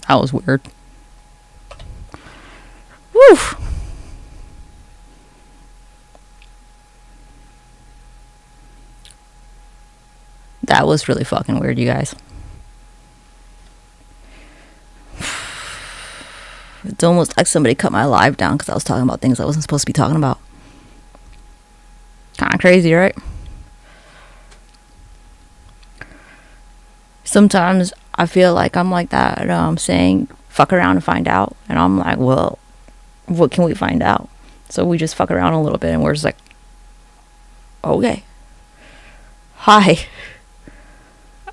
That was weird. Woo. That was really fucking weird, you guys. It's almost like somebody cut my live down because I was talking about things I wasn't supposed to be talking about. Kind of crazy, right? Sometimes I feel like I'm like that, saying fuck around and find out. And I'm like, well, what can we find out? So we just fuck around a little bit and we're just like, okay. Hi.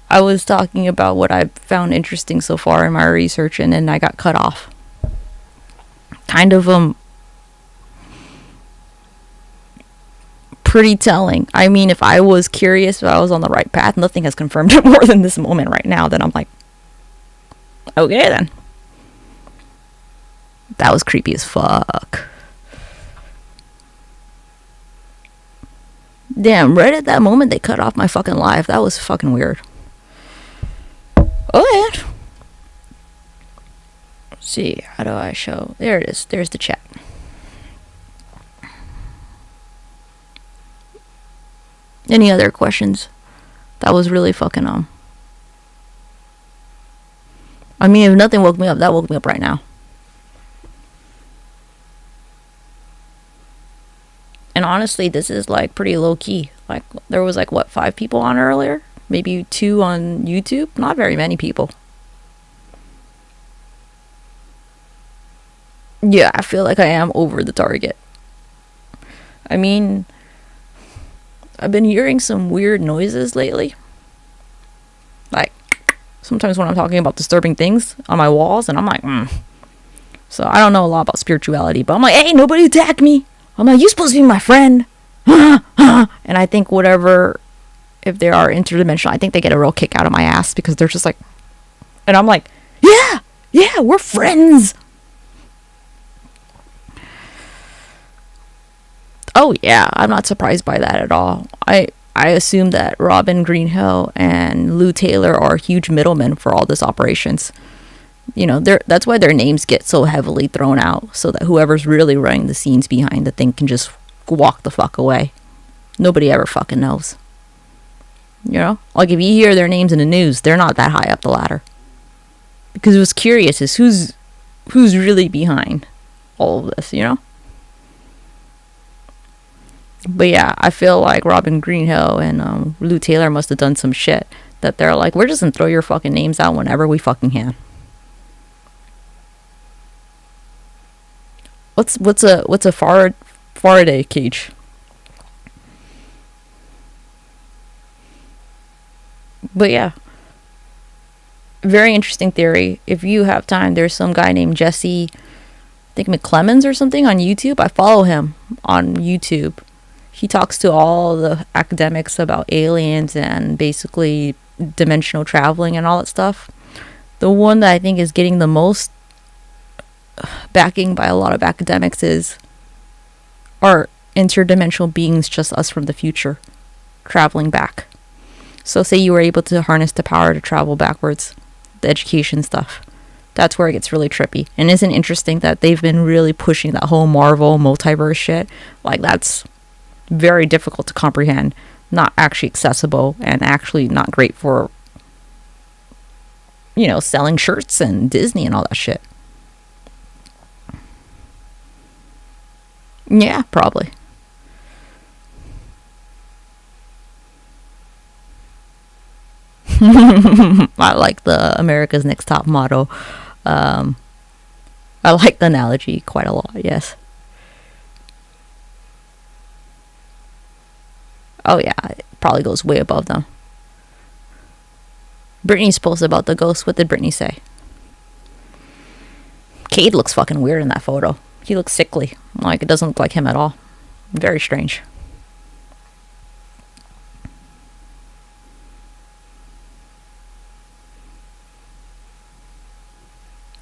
I was talking about what I found interesting so far in my research, and then I got cut off. Kind of pretty telling. I mean, if I was curious if I was on the right path, nothing has confirmed it more than this moment right now. Then I'm like, okay then. That was creepy as fuck. Damn, right at that moment they cut off my fucking live. That was fucking weird. Oh yeah. Let's see, how do I show? There it is. There's the chat. Any other questions? That was really fucking I mean, if nothing woke me up, that woke me up right now. And honestly, this is like pretty low key. Like there was like what, 5 people on earlier? Maybe 2 on YouTube? Not very many people. Yeah, I feel like I am over the target. I mean, I've been hearing some weird noises lately. Like, sometimes when I'm talking about disturbing things on my walls, and I'm like, So I don't know a lot about spirituality, but I'm like, hey, nobody attack me. I'm like, you're supposed to be my friend. And I think whatever, if they are interdimensional, I think they get a real kick out of my ass because they're just like, and I'm like, yeah, we're friends. Oh yeah, I'm not surprised by that at all. I assume that Robin Greenhill and Lou Taylor are huge middlemen for all this operations. You know, that's why their names get so heavily thrown out, so that whoever's really running the scenes behind the thing can just walk the fuck away. Nobody ever fucking knows. You know? Like, if you hear their names in the news, they're not that high up the ladder. Because what's curious is who's really behind all of this, you know? But yeah, I feel like Robin Greenhill and Lou Taylor must have done some shit that they're like, we're just gonna throw your fucking names out whenever we fucking can. What's a Faraday cage? But yeah, very interesting theory. If you have time, there's some guy named Jesse, I think McClemens or something on YouTube. I follow him on YouTube. He talks to all the academics about aliens and basically dimensional traveling and all that stuff. The one that I think is getting the most backing by a lot of academics is, are interdimensional beings just us from the future traveling back? So say you were able to harness the power to travel backwards, the education stuff. That's where it gets really trippy. And isn't it interesting that they've been really pushing that whole Marvel multiverse shit? Like, that's very difficult to comprehend, not actually accessible, and actually not great for, you know, selling shirts and Disney and all that shit. Yeah, probably. I like the America's Next Top Model. I like the analogy quite a lot, yes. Oh yeah, it probably goes way above them. Britney's posted about the ghost. What did Britney say? Cade looks fucking weird in that photo. He looks sickly. Like, it doesn't look like him at all. Very strange.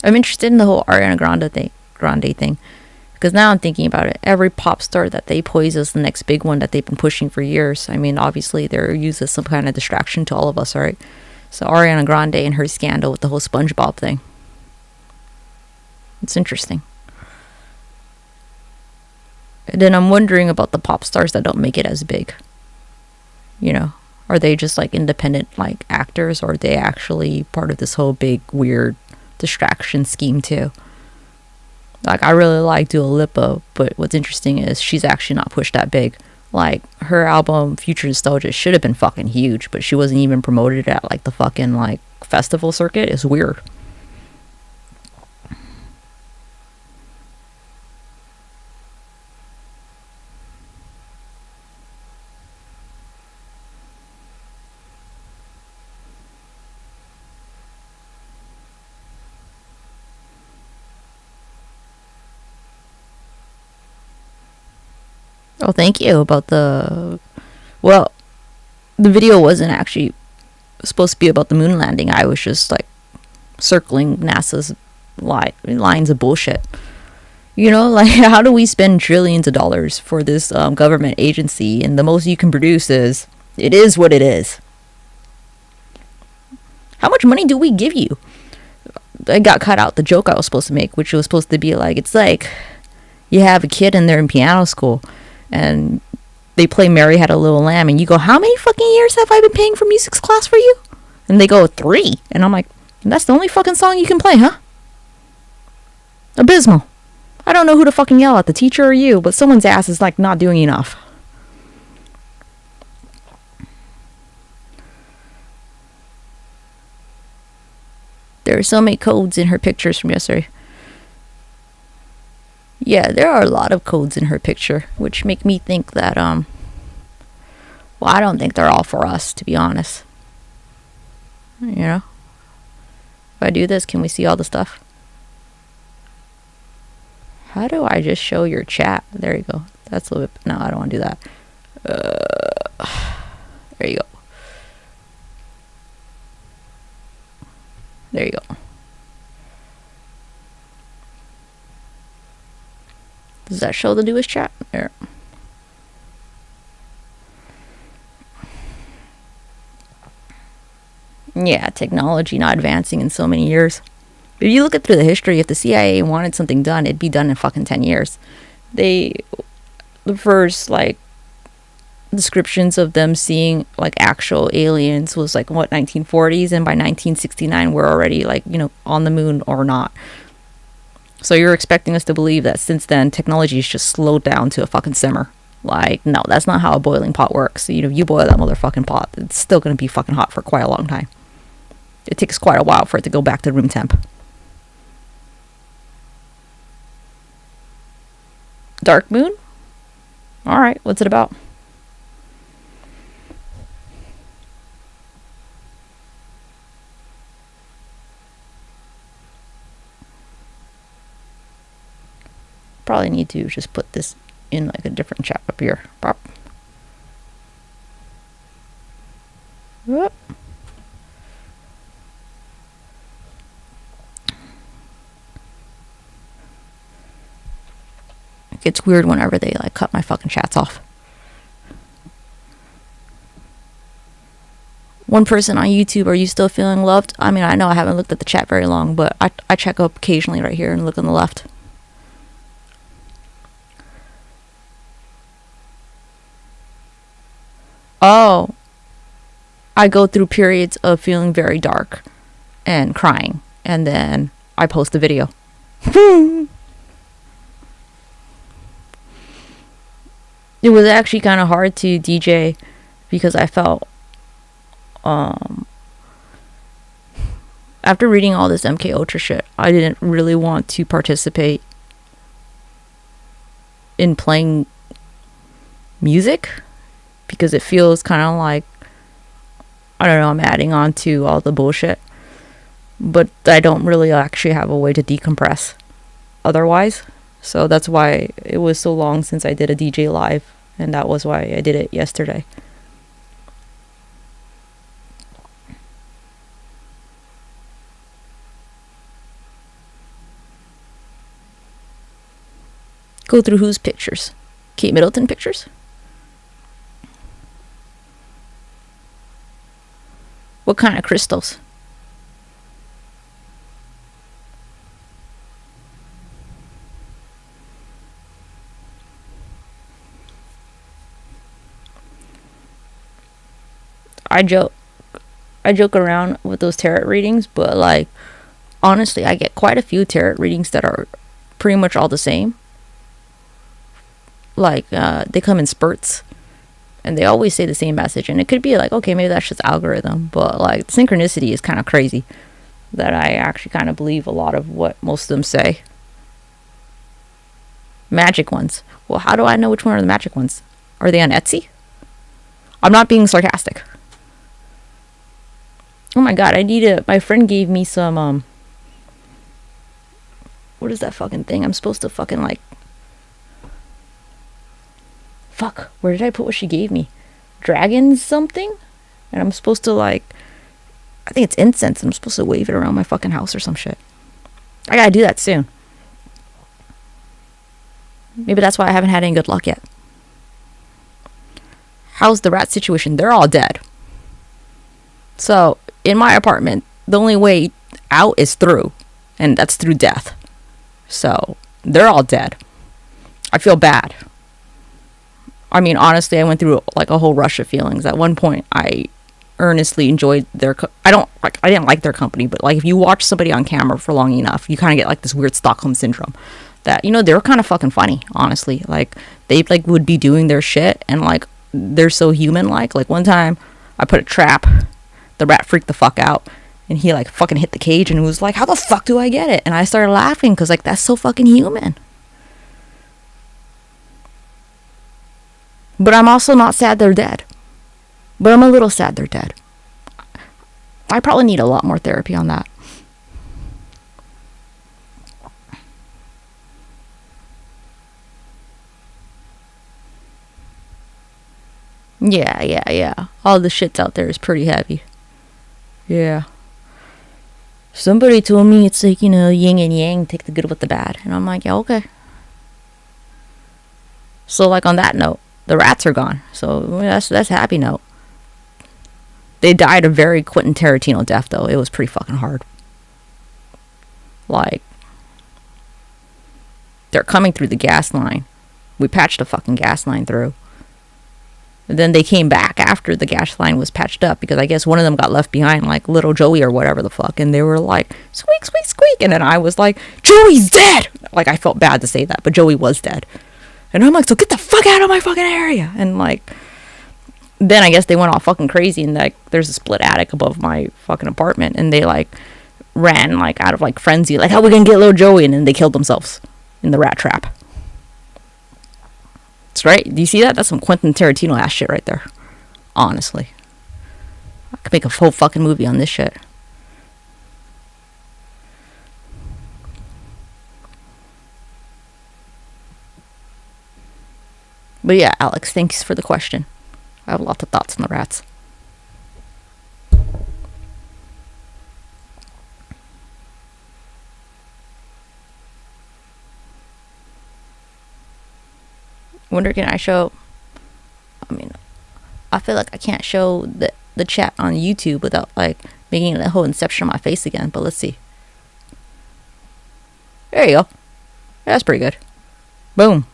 I'm interested in the whole Ariana Grande thing. Because now I'm thinking about it. Every pop star that they poise as the next big one that they've been pushing for years. I mean, obviously, they're used as some kind of distraction to all of us, right? So Ariana Grande and her scandal with the whole SpongeBob thing. It's interesting. And then I'm wondering about the pop stars that don't make it as big. You know, are they just like independent like actors, or are they actually part of this whole big weird distraction scheme too? Like, I really like Dua Lipa, but what's interesting is she's actually not pushed that big. Like, her album Future Nostalgia should have been fucking huge, but she wasn't even promoted at like the fucking like festival circuit. It's weird. Oh, thank you about the. Well, the video wasn't actually supposed to be about the moon landing. I was just like circling NASA's lines of bullshit. You know, like, how do we spend trillions of dollars for this government agency, and the most you can produce is, it is what it is? How much money do we give you? I got cut out the joke I was supposed to make, which was supposed to be like, it's like you have a kid and they're in piano school, and they play Mary Had a Little Lamb, and you go, how many fucking years have I been paying for music class for you? And they go, 3. And I'm like, that's the only fucking song you can play, huh? Abysmal. I don't know who to fucking yell at, the teacher or you, but someone's ass is like not doing enough. There are so many codes in her pictures from yesterday. Yeah, there are a lot of codes in her picture, which make me think that, well, I don't think they're all for us, to be honest. You know? If I do this, can we see all the stuff? How do I just show your chat? There you go. That's a little bit... No, I don't want to do that. There you go. There you go. Does that show the newest chat? There. Yeah, technology not advancing in so many years. If you look at through the history, if the CIA wanted something done, it'd be done in fucking 10 years. The first, like, descriptions of them seeing, like, actual aliens was, like, what, 1940s? And by 1969, we're already, like, you know, on the moon or not. So you're expecting us to believe that since then, technology has just slowed down to a fucking simmer. Like, no, that's not how a boiling pot works. You know, you boil that motherfucking pot, it's still going to be fucking hot for quite a long time. It takes quite a while for it to go back to room temp. Dark Moon? Alright, what's it about? Probably need to just put this in like a different chat up here. Pop. Whoop. It gets weird whenever they like cut my fucking chats off. One person on YouTube, are you still feeling loved? I mean, I know I haven't looked at the chat very long, but I check up occasionally right here and look on the left. Oh, I go through periods of feeling very dark and crying, and then I post a video. It was actually kind of hard to DJ because I felt, after reading all this MK Ultra shit, I didn't really want to participate in playing music because it feels kind of like, I don't know, I'm adding on to all the bullshit, but I don't really actually have a way to decompress otherwise. So that's why it was so long since I did a DJ live, and that was why I did it yesterday. Go through whose pictures? Kate Middleton pictures? What kind of crystals? I joke around with those tarot readings, but like honestly, I get quite a few tarot readings that are pretty much all the same. Like they come in spurts, and they always say the same message. And it could be like, okay, maybe that's just algorithm, but like synchronicity is kind of crazy. That I actually kind of believe a lot of what most of them say. Magic ones. Well, how do I know which one are the magic ones? Are they on Etsy? I'm not being sarcastic. Oh my god, my friend gave me some, what is that fucking thing? I'm supposed to fucking like, fuck, where did I put what she gave me? Dragon something? And I'm supposed to like, I think it's incense. I'm supposed to wave it around my fucking house or some shit. I gotta do that soon. Maybe that's why I haven't had any good luck yet. How's the rat situation? They're all dead. So, in my apartment, the only way out is through. And that's through death. So, they're all dead. I feel bad. I mean, honestly, I went through like a whole rush of feelings. At one point, I earnestly enjoyed their I didn't like their company, but like if you watch somebody on camera for long enough, you kind of get like this weird Stockholm syndrome that, you know, they were kind of fucking funny, honestly. Like they like would be doing their shit and like they're so human. Like one time I put a trap, the rat freaked the fuck out and he like fucking hit the cage and was like, how the fuck do I get it? And I started laughing because like that's so fucking human. But I'm also not sad they're dead. But I'm a little sad they're dead. I probably need a lot more therapy on that. Yeah. All the shit's out there is pretty heavy. Yeah. Somebody told me it's like, you know, yin and yang, take the good with the bad. And I'm like, yeah, okay. So like on that note, the rats are gone. So that's a happy note. They died a very Quentin Tarantino death, though. It was pretty fucking hard. Like, they're coming through the gas line. We patched a fucking gas line through. And then they came back after the gas line was patched up because I guess one of them got left behind, like little Joey or whatever the fuck. And they were like, squeak, squeak, squeak. And then I was like, Joey's dead! Like, I felt bad to say that, but Joey was dead. And I'm like, so get the fuck out of my fucking area! And like, then I guess they went all fucking crazy and like there's a split attic above my fucking apartment and they like ran like out of like frenzy, like how we gonna get little Joey, and then they killed themselves in the rat trap. That's right. Do you see that? That's some Quentin Tarantino ass shit right there. Honestly. I could make a whole fucking movie on this shit. But yeah, Alex, thanks for the question. I have lots of thoughts on the rats. Wonder can I show? I mean, I feel like I can't show the chat on YouTube without like making the whole inception of my face again. But let's see. There you go. That's pretty good. Boom.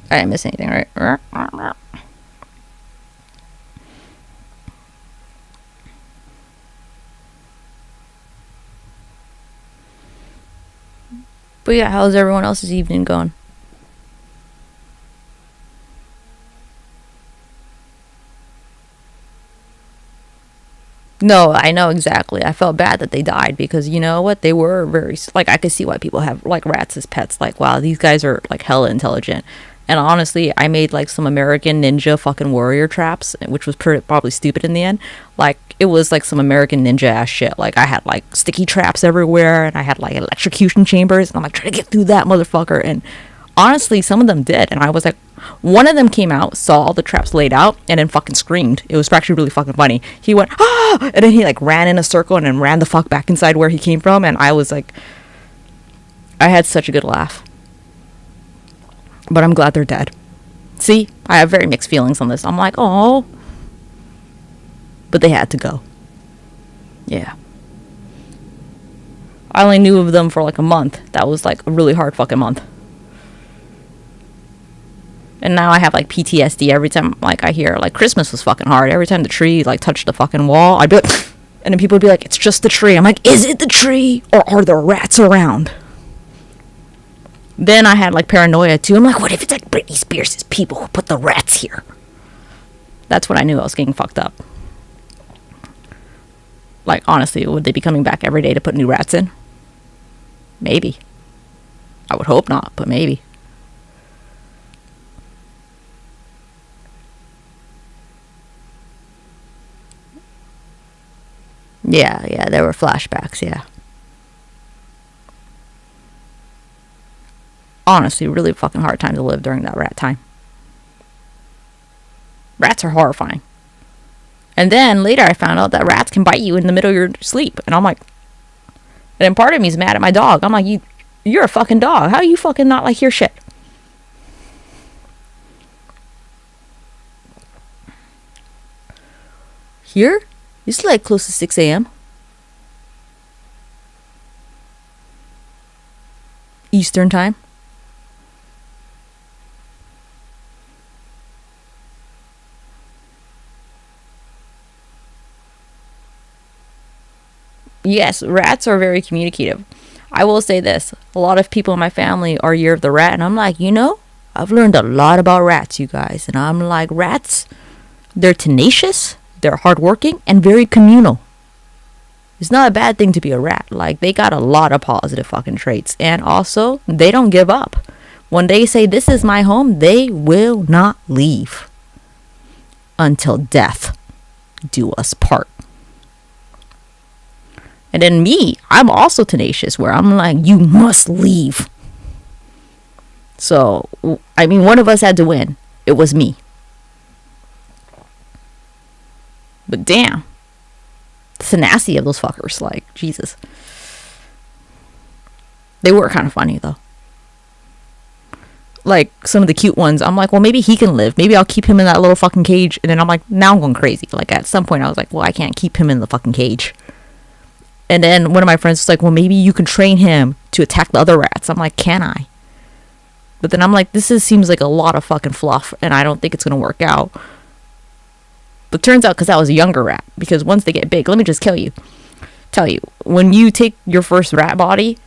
I didn't miss anything, right? But yeah, how's everyone else's evening going? No, I know exactly. I felt bad that they died because you know what? They were very, like, I could see why people have like rats as pets. Like, wow, these guys are like hella intelligent. And honestly, I made like some American Ninja fucking warrior traps, which was probably stupid in the end. Like, it was like some American Ninja ass shit. Like, I had like sticky traps everywhere, and I had like electrocution chambers, and I'm like trying to get through that motherfucker. And honestly, some of them did, and I was like, one of them came out, saw all the traps laid out, and then fucking screamed. It was actually really fucking funny. He went, ah! And then he like ran in a circle and then ran the fuck back inside where he came from, and I was like, I had such a good laugh. But I'm glad they're dead. See, I have very mixed feelings on this. I'm like, oh, but they had to go. Yeah. I only knew of them for like a month. That was like a really hard fucking month. And now I have like PTSD every time like I hear like Christmas was fucking hard. Every time the tree like touched the fucking wall, I'd be like, and then people would be like, it's just the tree. I'm like, is it the tree or are there rats around? Then I had like paranoia too. I'm like, what if it's like Britney Spears' people who put the rats here? That's when I knew I was getting fucked up. Like, honestly, would they be coming back every day to put new rats in? Maybe. I would hope not, but maybe. Yeah, there were flashbacks, yeah. Honestly, really fucking hard time to live during that rat time. Rats are horrifying. And then later I found out that rats can bite you in the middle of your sleep. And I'm like, and then part of me is mad at my dog. I'm like, you're a fucking dog. How you fucking not like hear shit? Here? It's like close to 6 a.m. Eastern time. Yes, rats are very communicative. I will say this. A lot of people in my family are Year of the Rat. And I'm like, I've learned a lot about rats, you guys. And I'm like, rats, they're tenacious, they're hardworking, and very communal. It's not a bad thing to be a rat. Like, they got a lot of positive fucking traits. And also, they don't give up. When they say, this is my home, they will not leave. Until death do us part. And then me, I'm also tenacious, where I'm like, you must leave. So, I mean, one of us had to win. It was me. But damn. The tenacity of those fuckers, like, Jesus. They were kind of funny, though. Like, some of the cute ones, I'm like, well, maybe he can live. Maybe I'll keep him in that little fucking cage. And then I'm like, now I'm going crazy. Like, at some point, I was like, well, I can't keep him in the fucking cage. And then one of my friends was like, well, maybe you can train him to attack the other rats. I'm like, can I? But then I'm like, seems like a lot of fucking fluff, and I don't think it's going to work out. But turns out, because I was a younger rat, because once they get big, let me just tell you, when you take your first rat body,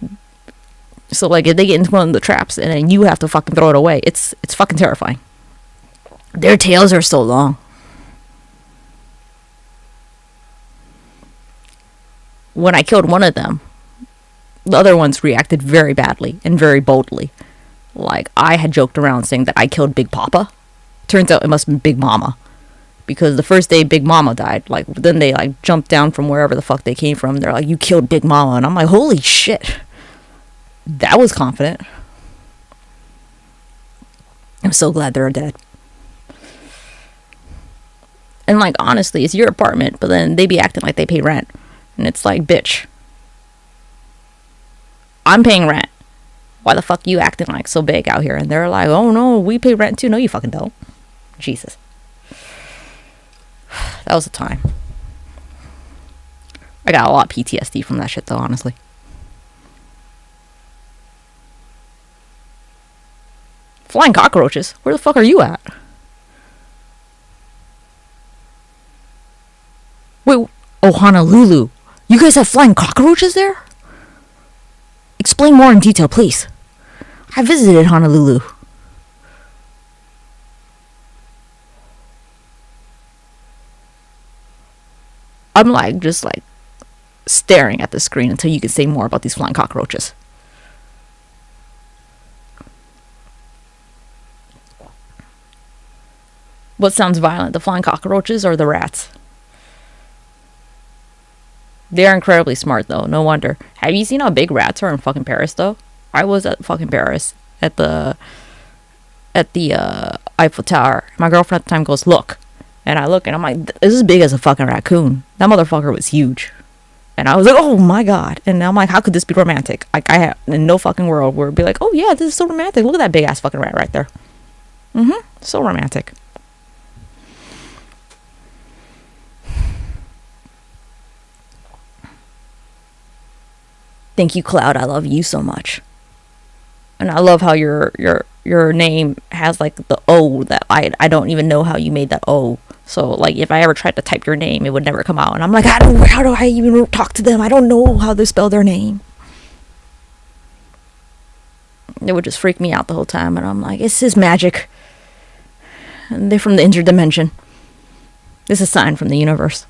so like if they get into one of the traps, and then you have to fucking throw it away, it's fucking terrifying. Their tails are so long. When I killed one of them, the other ones reacted very badly and very boldly. Like, I had joked around saying that I killed Big Papa. Turns out it must have been Big Mama. Because the first day Big Mama died, like, then they, like, jumped down from wherever the fuck they came from. They're like, you killed Big Mama. And I'm like, holy shit. That was confident. I'm so glad they're dead. And, like, honestly, it's your apartment, but then they be acting like they pay rent. And it's like, bitch, I'm paying rent. Why the fuck you acting like so big out here? And they're like, oh no, we pay rent too. No, you fucking don't. Jesus. That was a time. I got a lot of PTSD from that shit though, honestly. Flying cockroaches? Where the fuck are you at? Wait, oh, Honolulu. You guys have flying cockroaches there? Explain more in detail, please. I visited Honolulu. I'm like, just like staring at the screen until you can say more about these flying cockroaches. What sounds violent, the flying cockroaches or the rats? They're incredibly smart, though. No wonder. Have you seen how big rats are in fucking Paris, though? I was at fucking Paris at the Eiffel Tower. My girlfriend at the time goes, look. And I look, and I'm like, this is big as a fucking raccoon. That motherfucker was huge. And I was like, oh my god. And I'm like, how could this be romantic? Like, I have in no fucking world where it'd be like, oh yeah, this is so romantic. Look at that big ass fucking rat right there. So romantic. Thank you, Cloud. I love you so much. And I love how your name has like the O that I don't even know how you made that O. So like if I ever tried to type your name, it would never come out. And I'm like, how do I even talk to them? I don't know how to spell their name. It would just freak me out the whole time. And I'm like, this is magic. And they're from the interdimension. This is a sign from the universe.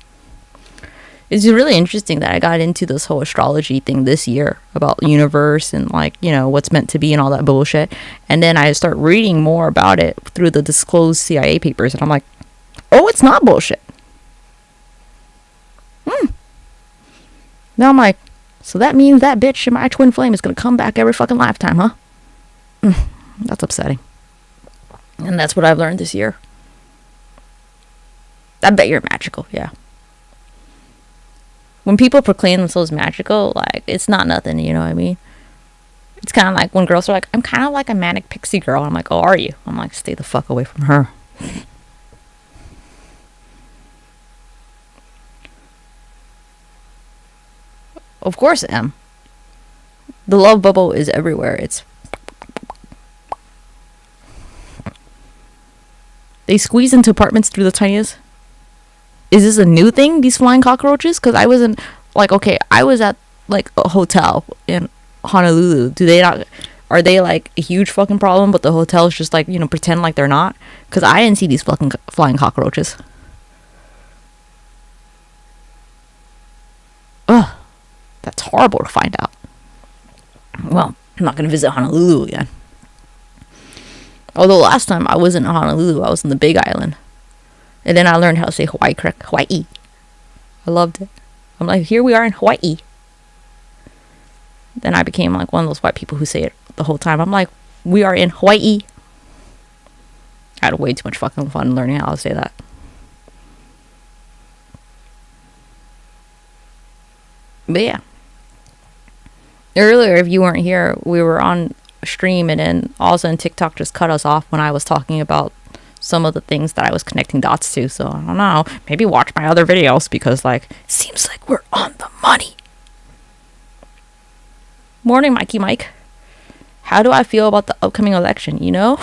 It's really interesting that I got into this whole astrology thing this year about the universe and like, you know, what's meant to be and all that bullshit. And then I start reading more about it through the disclosed CIA papers. And I'm like, oh, it's not bullshit. Now I'm like, so that means that bitch in my twin flame is going to come back every fucking lifetime, huh? That's upsetting. And that's what I've learned this year. I bet you're magical, yeah. When people proclaim themselves magical, like, it's not nothing, you know what I mean? It's kind of like when girls are like, I'm kind of like a manic pixie girl. I'm like, oh, are you? I'm like, stay the fuck away from her. Of course I am. The love bubble is everywhere. They squeeze into apartments through the tiniest. Is this a new thing, these flying cockroaches? Because I wasn't, like, okay, I was at, like, a hotel in Honolulu. Are they, like, a huge fucking problem, but the hotel's just, like, you know, pretend like they're not? Because I didn't see these fucking flying cockroaches. Ugh. That's horrible to find out. Well, I'm not going to visit Honolulu again. Although last time I wasn't in Honolulu, I was in the Big Island. And then I learned how to say Hawaii correct. Hawaii. I loved it. I'm like, here we are in Hawaii. Then I became like one of those white people who say it the whole time. I'm like, we are in Hawaii. I had way too much fucking fun learning how to say that. But yeah. Earlier, if you weren't here, we were on a stream and then all of a sudden TikTok just cut us off when I was talking about some of the things that I was connecting dots to. So I don't know. Maybe watch my other videos because like, it seems like we're on the money. Morning, Mikey Mike. How do I feel about the upcoming election? You know,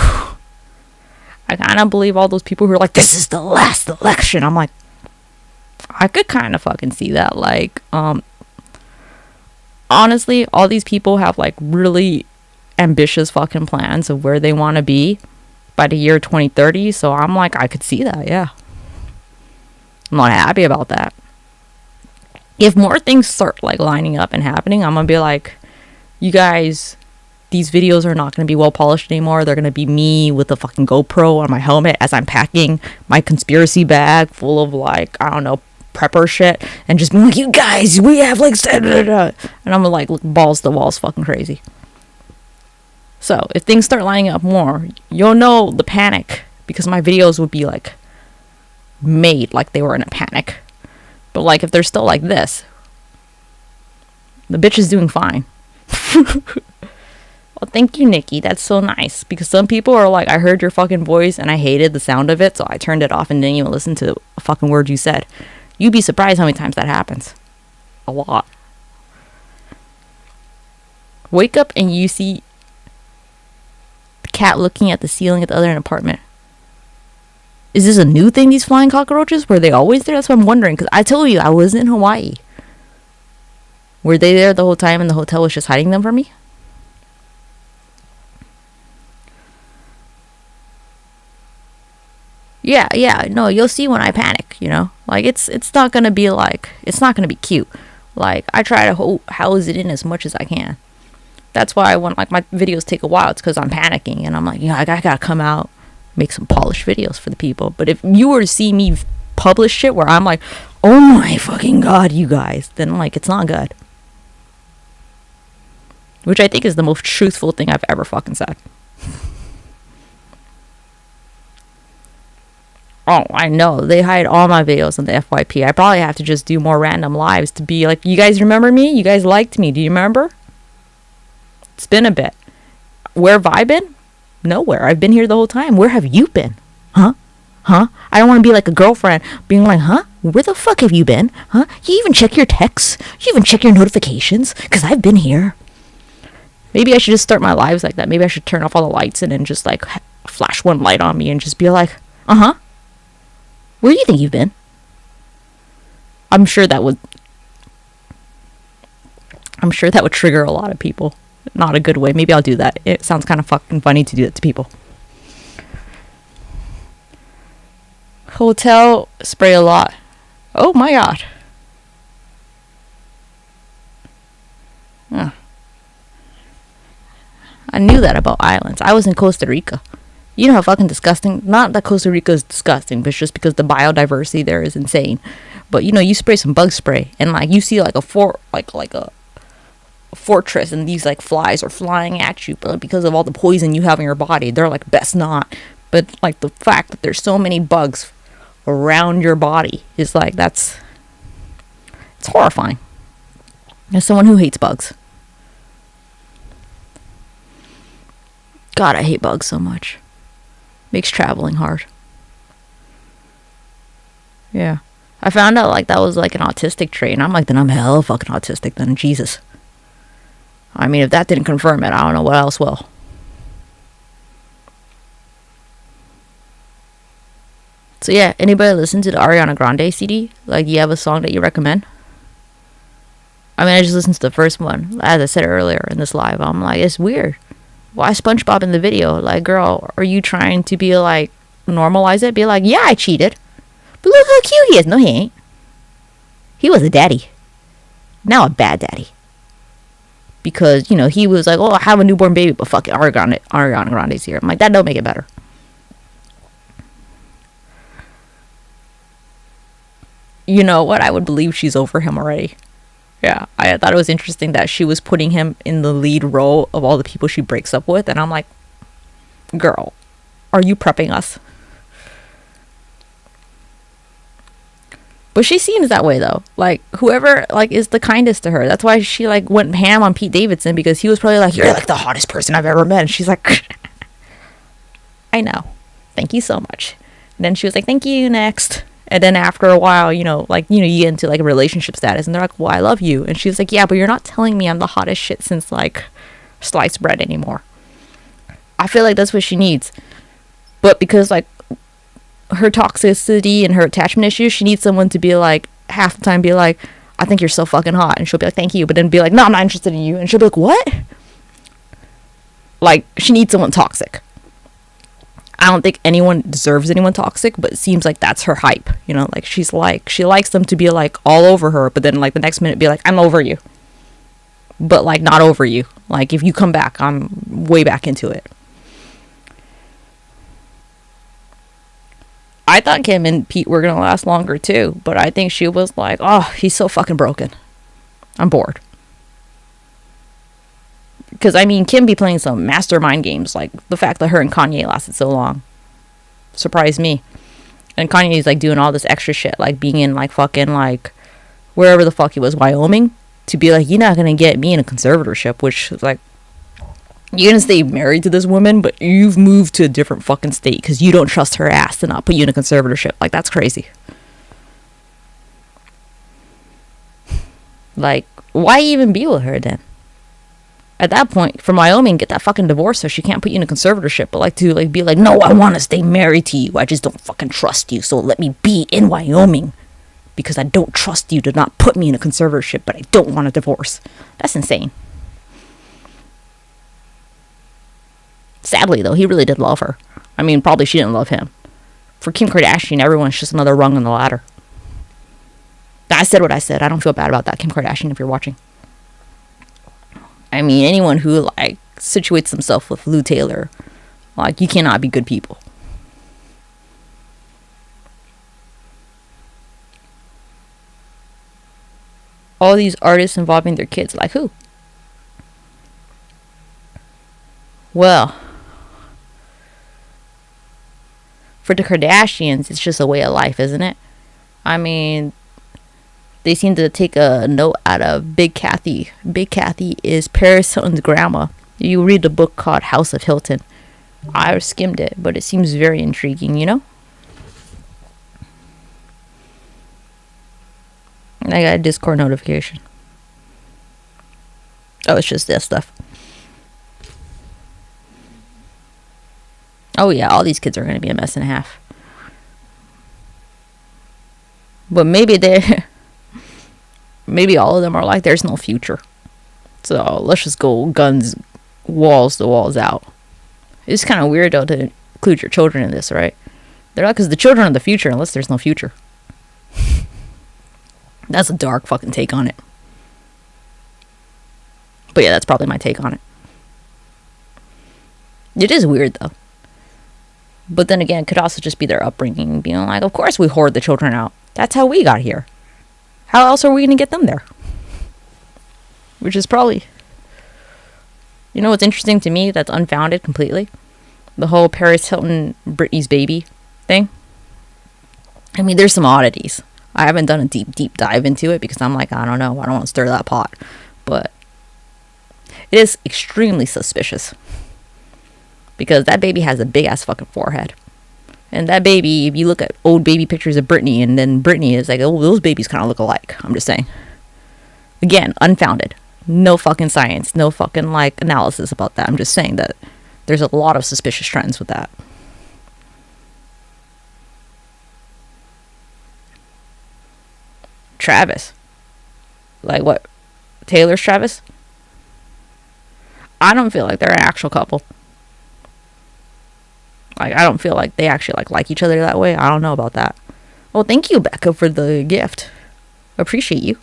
I kind of believe all those people who are like, this is the last election. I'm like, I could kind of fucking see that. Like, honestly, all these people have like really ambitious fucking plans of where they want to be by the year 2030. So I'm like, I could see that. Yeah. I'm not happy about that. If more things start like lining up and happening, I'm going to be like, you guys, these videos are not going to be well polished anymore. They're going to be me with a fucking GoPro on my helmet as I'm packing my conspiracy bag full of like, I don't know, prepper shit, and just being like, you guys, we have like, and I'm like, look, balls to the walls, fucking crazy. So if things start lining up more, you'll know the panic, because my videos would be like made like they were in a panic. But like if they're still like this, the bitch is doing fine. Well, thank you, Nikki. That's so nice. Because some people are like, I heard your fucking voice and I hated the sound of it, so I turned it off and didn't even listen to a fucking word you said. You'd be surprised how many times that happens. A lot. Wake up and you see the cat looking at the ceiling at the other apartment. Is this a new thing, these flying cockroaches? Were they always there? That's what I'm wondering. Because I told you, I was in Hawaii. Were they there the whole time and the hotel was just hiding them from me? Yeah, no, you'll see when I panic, you know? Like, it's not gonna be like, it's not gonna be cute. Like, I try to house it in as much as I can. That's why when, like, my videos take a while, it's because I'm panicking, and I'm like, I gotta come out, make some polished videos for the people. But if you were to see me publish shit where I'm like, oh my fucking god, you guys, then, like, it's not good. Which I think is the most truthful thing I've ever fucking said. Oh, I know. They hide all my videos on the FYP. I probably have to just do more random lives to be like, you guys remember me? You guys liked me. Do you remember? It's been a bit. Where have I been? Nowhere. I've been here the whole time. Where have you been? Huh? Huh? I don't want to be like a girlfriend being like, huh? Where the fuck have you been? Huh? You even check your texts? You even check your notifications? Because I've been here. Maybe I should just start my lives like that. Maybe I should turn off all the lights and then just like flash one light on me and just be like, uh-huh. Where do you think you've been? I'm sure that would trigger a lot of people. Not a good way. Maybe I'll do that. It sounds kind of fucking funny to do that to people. Hotel spray a lot. Oh my god. Huh. I knew that about islands. I was in Costa Rica. You know how fucking disgusting? Not that Costa Rica is disgusting, but it's just because the biodiversity there is insane. But you know, you spray some bug spray, and like you see like a fortress, and these like flies are flying at you, but because of all the poison you have in your body, they're like best not. But like the fact that there's so many bugs around your body is like it's horrifying. As someone who hates bugs. God, I hate bugs so much. Makes traveling hard. Yeah. I found out like that was like an autistic trait, and I'm like, then I'm hella fucking autistic then, Jesus. I mean, if that didn't confirm it, I don't know what else will. So yeah, anybody listen to the Ariana Grande CD? Like, you have a song that you recommend? I mean, I just listened to the first one. As I said earlier in this live, I'm like, it's weird. Why SpongeBob in the video? Like, girl, are you trying to be like, normalize it? Be like, yeah, I cheated. But look how cute he is. No, he ain't. He was a daddy. Now a bad daddy. Because, you know, he was like, oh, I have a newborn baby, but fuck it, Ariana Grande's here. I'm like, that don't make it better. You know what? I would believe she's over him already. Yeah, I thought it was interesting that she was putting him in the lead role of all the people she breaks up with. And I'm like, girl, are you prepping us? But she seems that way though. Like, whoever like is the kindest to her. That's why she like went ham on Pete Davidson, because he was probably like, you're like the hottest person I've ever met. And she's like, I know. Thank you so much. And then she was like, thank you, next. And then after a while, you know, you get into like a relationship status, and they're like, well, I love you. And she's like, yeah, but you're not telling me I'm the hottest shit since like sliced bread anymore. I feel like that's what she needs. But because like her toxicity and her attachment issues, she needs someone to be like, half the time be like, I think you're so fucking hot. And she'll be like, thank you. But then be like, no, I'm not interested in you. And she'll be like, what? Like, she needs someone toxic. I don't think anyone deserves anyone toxic, but it seems like that's her hype. You know, like she likes them to be like all over her, but then like the next minute be like, I'm over you. But like not over you. Like, if you come back, I'm way back into it. I thought Kim and Pete were gonna last longer too, but I think she was like, oh, he's so fucking broken. I'm bored. Because, I mean, Kim be playing some mastermind games. Like, the fact that her and Kanye lasted so long surprised me. And Kanye's, like, doing all this extra shit. Like, being in, like, fucking, like, wherever the fuck he was, Wyoming. To be like, you're not going to get me in a conservatorship. Which is, like, you're going to stay married to this woman, but you've moved to a different fucking state because you don't trust her ass to not put you in a conservatorship. Like, that's crazy. Like, why even be with her then? At that point, from Wyoming, get that fucking divorce so she can't put you in a conservatorship. But like to like be like, no, I want to stay married to you. I just don't fucking trust you. So let me be in Wyoming because I don't trust you to not put me in a conservatorship, but I don't want a divorce. That's insane. Sadly, though, he really did love her. I mean, probably she didn't love him. For Kim Kardashian, everyone's just another rung on the ladder. I said what I said. I don't feel bad about that, Kim Kardashian, if you're watching. I mean, anyone who, like, situates themselves with Lou Taylor, like, you cannot be good people. All these artists involving their kids, like who? Well, for the Kardashians, it's just a way of life, isn't it? I mean, they seem to take a note out of Big Kathy. Big Kathy is Paris Hilton's grandma. You read the book called House of Hilton. I skimmed it, but it seems very intriguing, you know? I got a Discord notification. Oh, it's just this stuff. Oh yeah, all these kids are going to be a mess and a half. But maybe maybe all of them are like, there's no future. So let's just go guns, walls to walls out. It's kind of weird though to include your children in this, right? They're like, because the children are the future unless there's no future. That's a dark fucking take on it. But yeah, that's probably my take on it. It is weird though. But then again, it could also just be their upbringing, being like, of course we hoard the children out. That's how we got here. How else are we going to get them there? Which is probably... You know what's interesting to me that's unfounded completely? The whole Paris Hilton, Britney's baby thing. I mean, there's some oddities. I haven't done a deep dive into it because I'm like, I don't know. I don't want to stir that pot. But it is extremely suspicious. Because that baby has a big-ass fucking forehead. And that baby, if you look at old baby pictures of Britney, and then Britney is like, oh, those babies kind of look alike. I'm just saying. Again, unfounded. No fucking science. No fucking, like, analysis about that. I'm just saying that there's a lot of suspicious trends with that. Travis. Like, what? Taylor's Travis? I don't feel like they're an actual couple. Like, I don't feel like they actually like each other that way. I don't know about that. Well, thank you, Becca, for the gift. Appreciate you.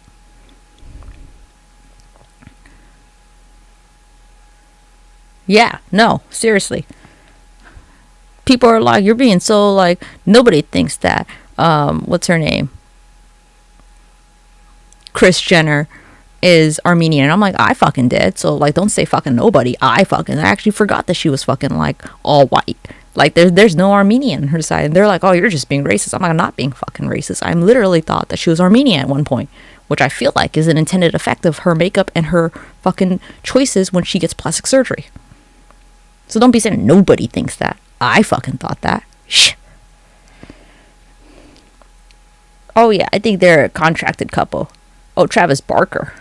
Yeah, no, seriously. People are like, you're being so like, nobody thinks that, what's her name? Kris Jenner is Armenian. And I'm like, I fucking did. So like, don't say fucking nobody. I actually forgot that she was fucking like all white. Like there's no Armenian on her side. And they're like, oh, you're just being racist. I'm like, I'm not being fucking racist. I literally thought that she was Armenian at one point, which I feel like is an intended effect of her makeup and her fucking choices when she gets plastic surgery. So don't be saying nobody thinks that. I fucking thought that. Shh. Oh yeah, I think they're a contracted couple. Oh, Travis Barker.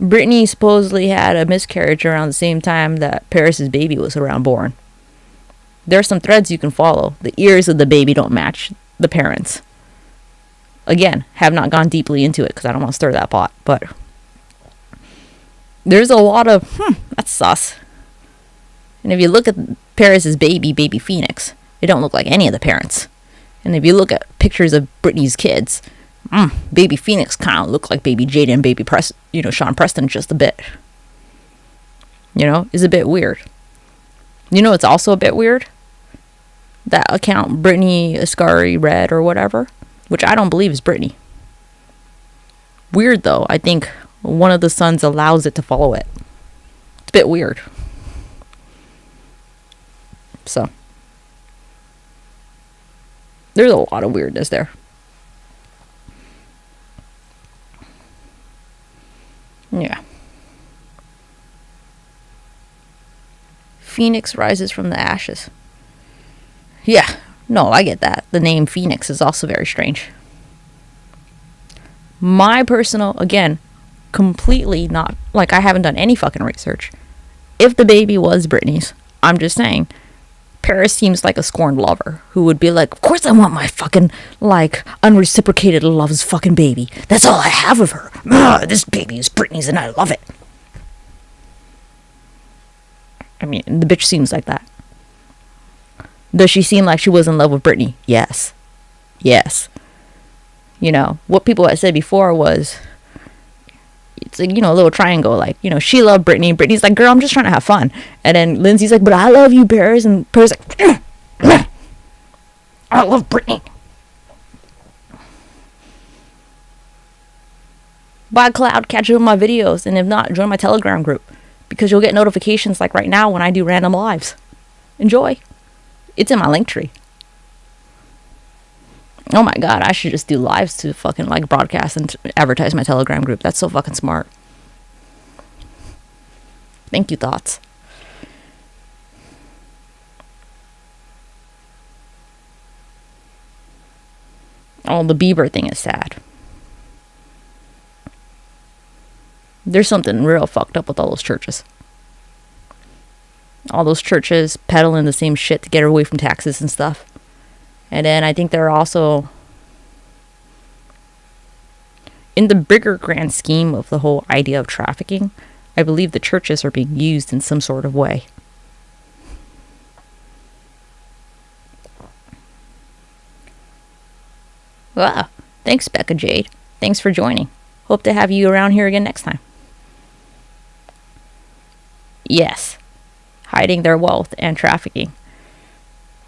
Britney supposedly had a miscarriage around the same time that Paris's baby was around born. There are some threads you can follow. The ears of the baby don't match the parents. Again, have not gone deeply into it because I don't want to stir that pot. But there's a lot of, that's sus. And if you look at Paris's baby Phoenix, it don't look like any of the parents. And if you look at pictures of Britney's kids, baby Phoenix kind of look like baby Jada and baby Sean Preston just a bit. Is a bit weird. It's also a bit weird? That account, Britney Ascari Red or whatever, which I don't believe is Britney. Weird though. I think one of the sons allows it to follow it. It's a bit weird. So there's a lot of weirdness there. Yeah. Phoenix rises from the ashes. Yeah, no, I get that. The name Phoenix is also very strange. My personal, again, completely not, like I haven't done any fucking research. If the baby was Britney's, I'm just saying, Paris seems like a scorned lover who would be like, of course I want my fucking, like, unreciprocated love's fucking baby. That's all I have of her. This baby is Britney's and I love it. I mean, the bitch seems like that. Does she seem like she was in love with Britney? Yes. What people had said before was, it's like, a little triangle, like, she loved Britney. Britney's like, girl, I'm just trying to have fun. And then Lindsay's like, but I love you, Paris. And Paris like, I love Britney. Buy Cloud, catch up on my videos. And if not, join my Telegram group. Because you'll get notifications like right now when I do random lives. Enjoy. It's in my link tree. Oh my god, I should just do lives to fucking like broadcast and advertise my Telegram group. That's so fucking smart. Thank you, thoughts. Oh, the Bieber thing is sad. There's something real fucked up with all those churches. All those churches peddling the same shit to get away from taxes and stuff. And then I think they're also, in the bigger grand scheme of the whole idea of trafficking, I believe the churches are being used in some sort of way. Wow. Thanks, Becca Jade. Thanks for joining. Hope to have you around here again next time. Yes. Hiding their wealth and trafficking.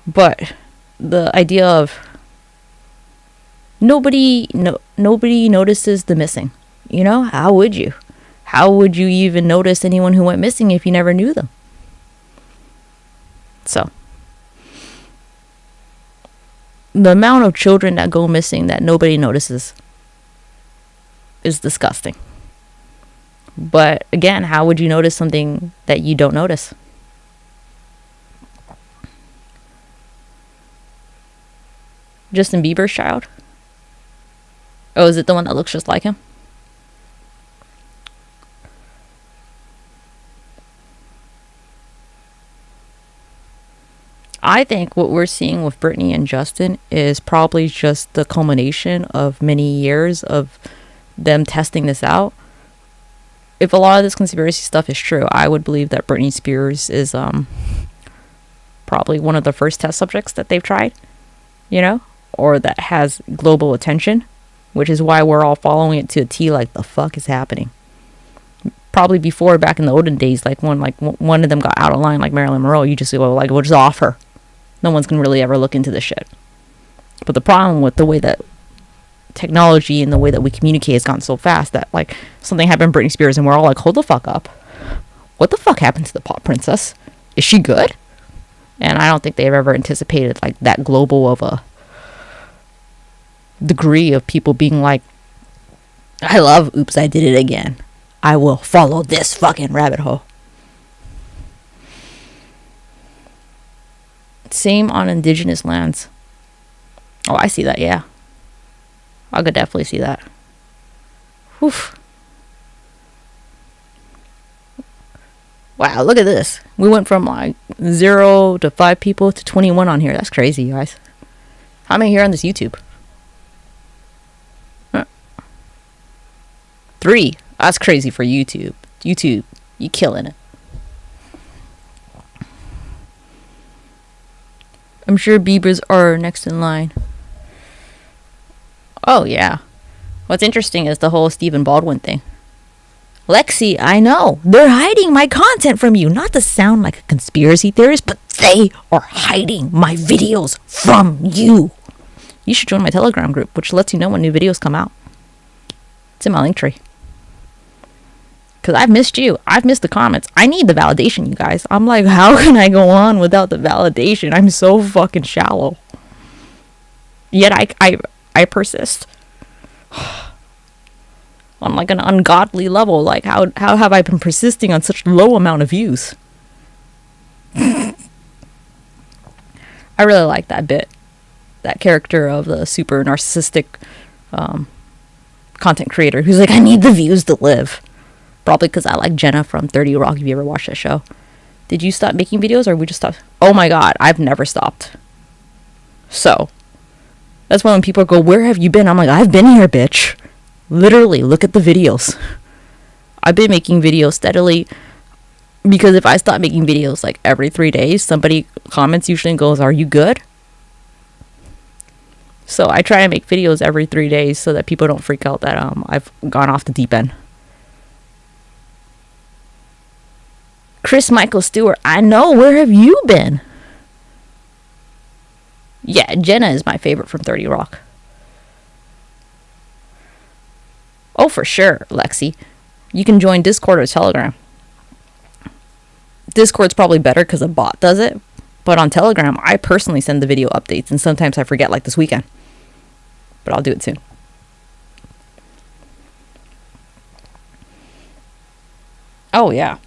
But the idea of nobody notices the missing. You know, how would you? How would you even notice anyone who went missing if you never knew them? So, the amount of children that go missing that nobody notices is disgusting. But again, how would you notice something that you don't notice? Justin Bieber's child? Oh, is it the one that looks just like him? I think what we're seeing with Britney and Justin is probably just the culmination of many years of them testing this out. If a lot of this conspiracy stuff is true, I would believe that Britney Spears is probably one of the first test subjects that they've tried, you know, or that has global attention, which is why we're all following it to a T, like the fuck is happening. Probably before, back in the olden days, like when one of them got out of line, like Marilyn Monroe, you just go like, we'll just off her. No one's gonna really ever look into this shit. But the problem with the way that technology and the way that we communicate has gotten so fast that like something happened to Britney Spears and we're all like, hold the fuck up. What the fuck happened to the pop princess? Is she good? And I don't think they've ever anticipated like that global of a degree of people being like, I love Oops, I Did It Again. I will follow this fucking rabbit hole. Same on indigenous lands. Oh, I see that, yeah. I could definitely see that. Oof. Wow, look at this. We went from like 0 to 5 people to 21 on here. That's crazy, you guys. How many here on this YouTube? 3. That's crazy for YouTube. YouTube, you killing it. I'm sure Bieber's are next in line. Oh, yeah. What's interesting is the whole Stephen Baldwin thing. Lexi, I know. They're hiding my content from you. Not to sound like a conspiracy theorist, but they are hiding my videos from you. You should join my Telegram group, which lets you know when new videos come out. It's in my link tree. Because I've missed you. I've missed the comments. I need the validation, you guys. I'm like, how can I go on without the validation? I'm so fucking shallow. Yet I persist. On like an ungodly level. Like, how have I been persisting on such low amount of views? I really like that bit. That character of the super narcissistic content creator who's like, I need the views to live. Probably because I like Jenna from 30 Rock. Have you ever watched that show? Did you stop making videos or we just stopped? Oh my god, I've never stopped. So, that's why when people go, where have you been? I'm like, I've been here, bitch. Literally, look at the videos. I've been making videos steadily because if I stop making videos like every 3 days, somebody comments usually and goes, are you good? So I try and make videos every 3 days so that people don't freak out that I've gone off the deep end. Chris Michael Stewart, I know, where have you been? Yeah, Jenna is my favorite from 30 Rock. Oh, for sure, Lexi. You can join Discord or Telegram. Discord's probably better because a bot does it. But on Telegram, I personally send the video updates, and sometimes I forget, like this weekend. But I'll do it soon. Oh, yeah.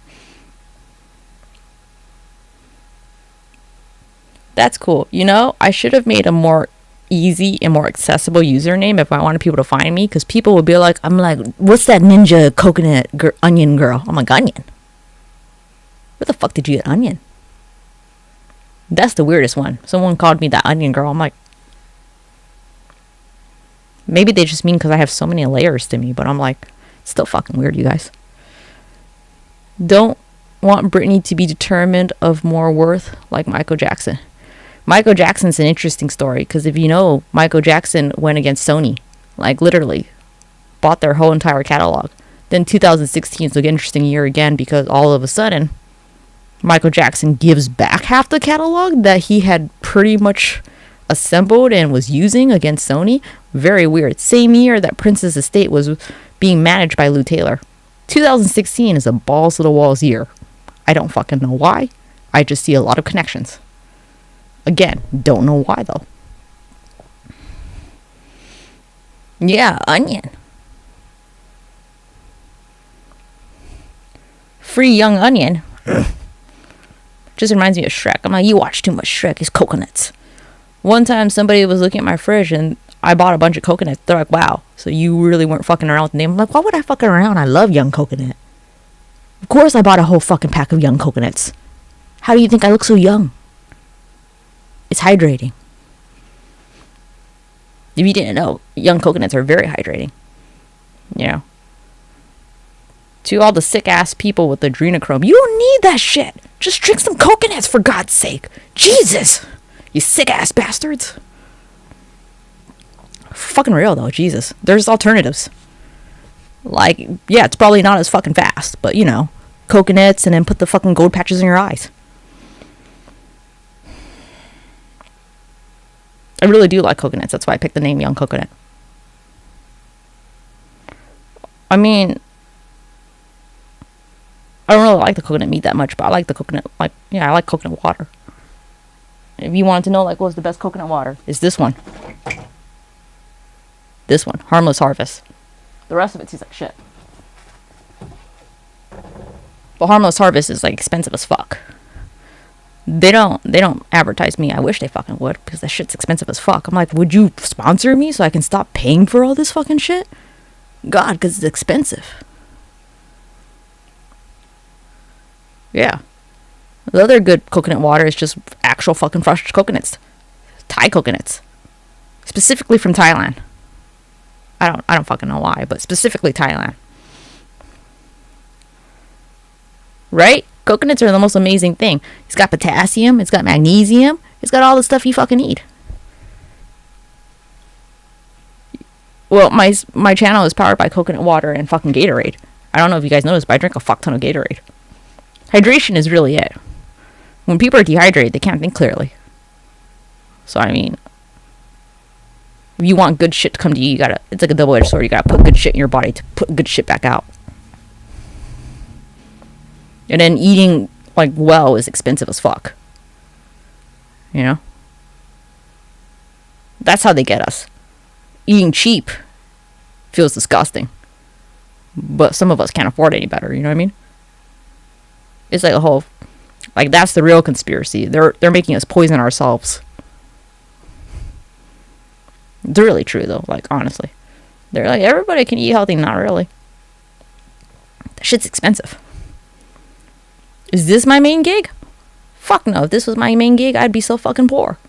That's cool. You know, I should have made a more easy and more accessible username if I wanted people to find me, because people would be like, I'm like, what's that ninja coconut onion girl? I'm like, onion? Where the fuck did you get onion? That's the weirdest one. Someone called me that onion girl. I'm like, maybe they just mean because I have so many layers to me, but I'm like, it's still fucking weird, you guys. Don't want Britney to be determined of more worth like Michael Jackson. Michael Jackson's an interesting story, because if you know, Michael Jackson went against Sony, like literally bought their whole entire catalog. Then 2016 is an interesting year again, because all of a sudden Michael Jackson gives back half the catalog that he had pretty much assembled and was using against Sony. Very weird. Same year that Prince's estate was being managed by Lou Taylor. 2016 is a balls to the walls year. I don't fucking know why. I just see a lot of connections. Again, don't know why though. Yeah, onion. Free young onion. Just reminds me of Shrek. I'm like, you watch too much Shrek. It's coconuts. One time somebody was looking at my fridge and I bought a bunch of coconuts. They're like, wow, so you really weren't fucking around with the name. I'm like, why would I fuck around? I love young coconut. Of course I bought a whole fucking pack of young coconuts. How do you think I look so young? It's hydrating. If you didn't know, young coconuts are very hydrating. You know. To all the sick ass people with adrenochrome, you don't need that shit. Just drink some coconuts for God's sake. Jesus. You sick ass bastards. Fucking real though, Jesus. There's alternatives. Like, yeah, it's probably not as fucking fast, but you know, coconuts and then put the fucking gold patches in your eyes. I really do like coconuts. That's why I picked the name Young Coconut. I mean, I don't really like the coconut meat that much, but I like the coconut, like, yeah, I like coconut water. If you wanted to know, like, what's the best coconut water, it's this one. This one, Harmless Harvest. The rest of it tastes like shit. But Harmless Harvest is, like, expensive as fuck. They don't advertise me. I wish they fucking would, because that shit's expensive as fuck. I'm like, would you sponsor me so I can stop paying for all this fucking shit? God, because it's expensive. Yeah. The other good coconut water is just actual fucking fresh coconuts. Thai coconuts. Specifically from Thailand. I don't fucking know why, but specifically Thailand. Right? Coconuts are the most amazing thing. It's got potassium, it's got magnesium, it's got all the stuff you fucking need. Well, my channel is powered by coconut water and fucking Gatorade. I don't know if you guys noticed, but I drink a fuck ton of Gatorade. Hydration is really it. When people are dehydrated, they can't think clearly. So, I mean, if you want good shit to come to you, it's like a double-edged sword. You gotta put good shit in your body to put good shit back out. And then eating, like, well is expensive as fuck. You know? That's how they get us. Eating cheap feels disgusting. But some of us can't afford any better, you know what I mean? It's like a whole... Like, that's the real conspiracy. They're making us poison ourselves. It's really true, though, like, honestly. They're like, everybody can eat healthy. Not really. That shit's expensive. Is this my main gig? Fuck no. If this was my main gig, I'd be so fucking poor.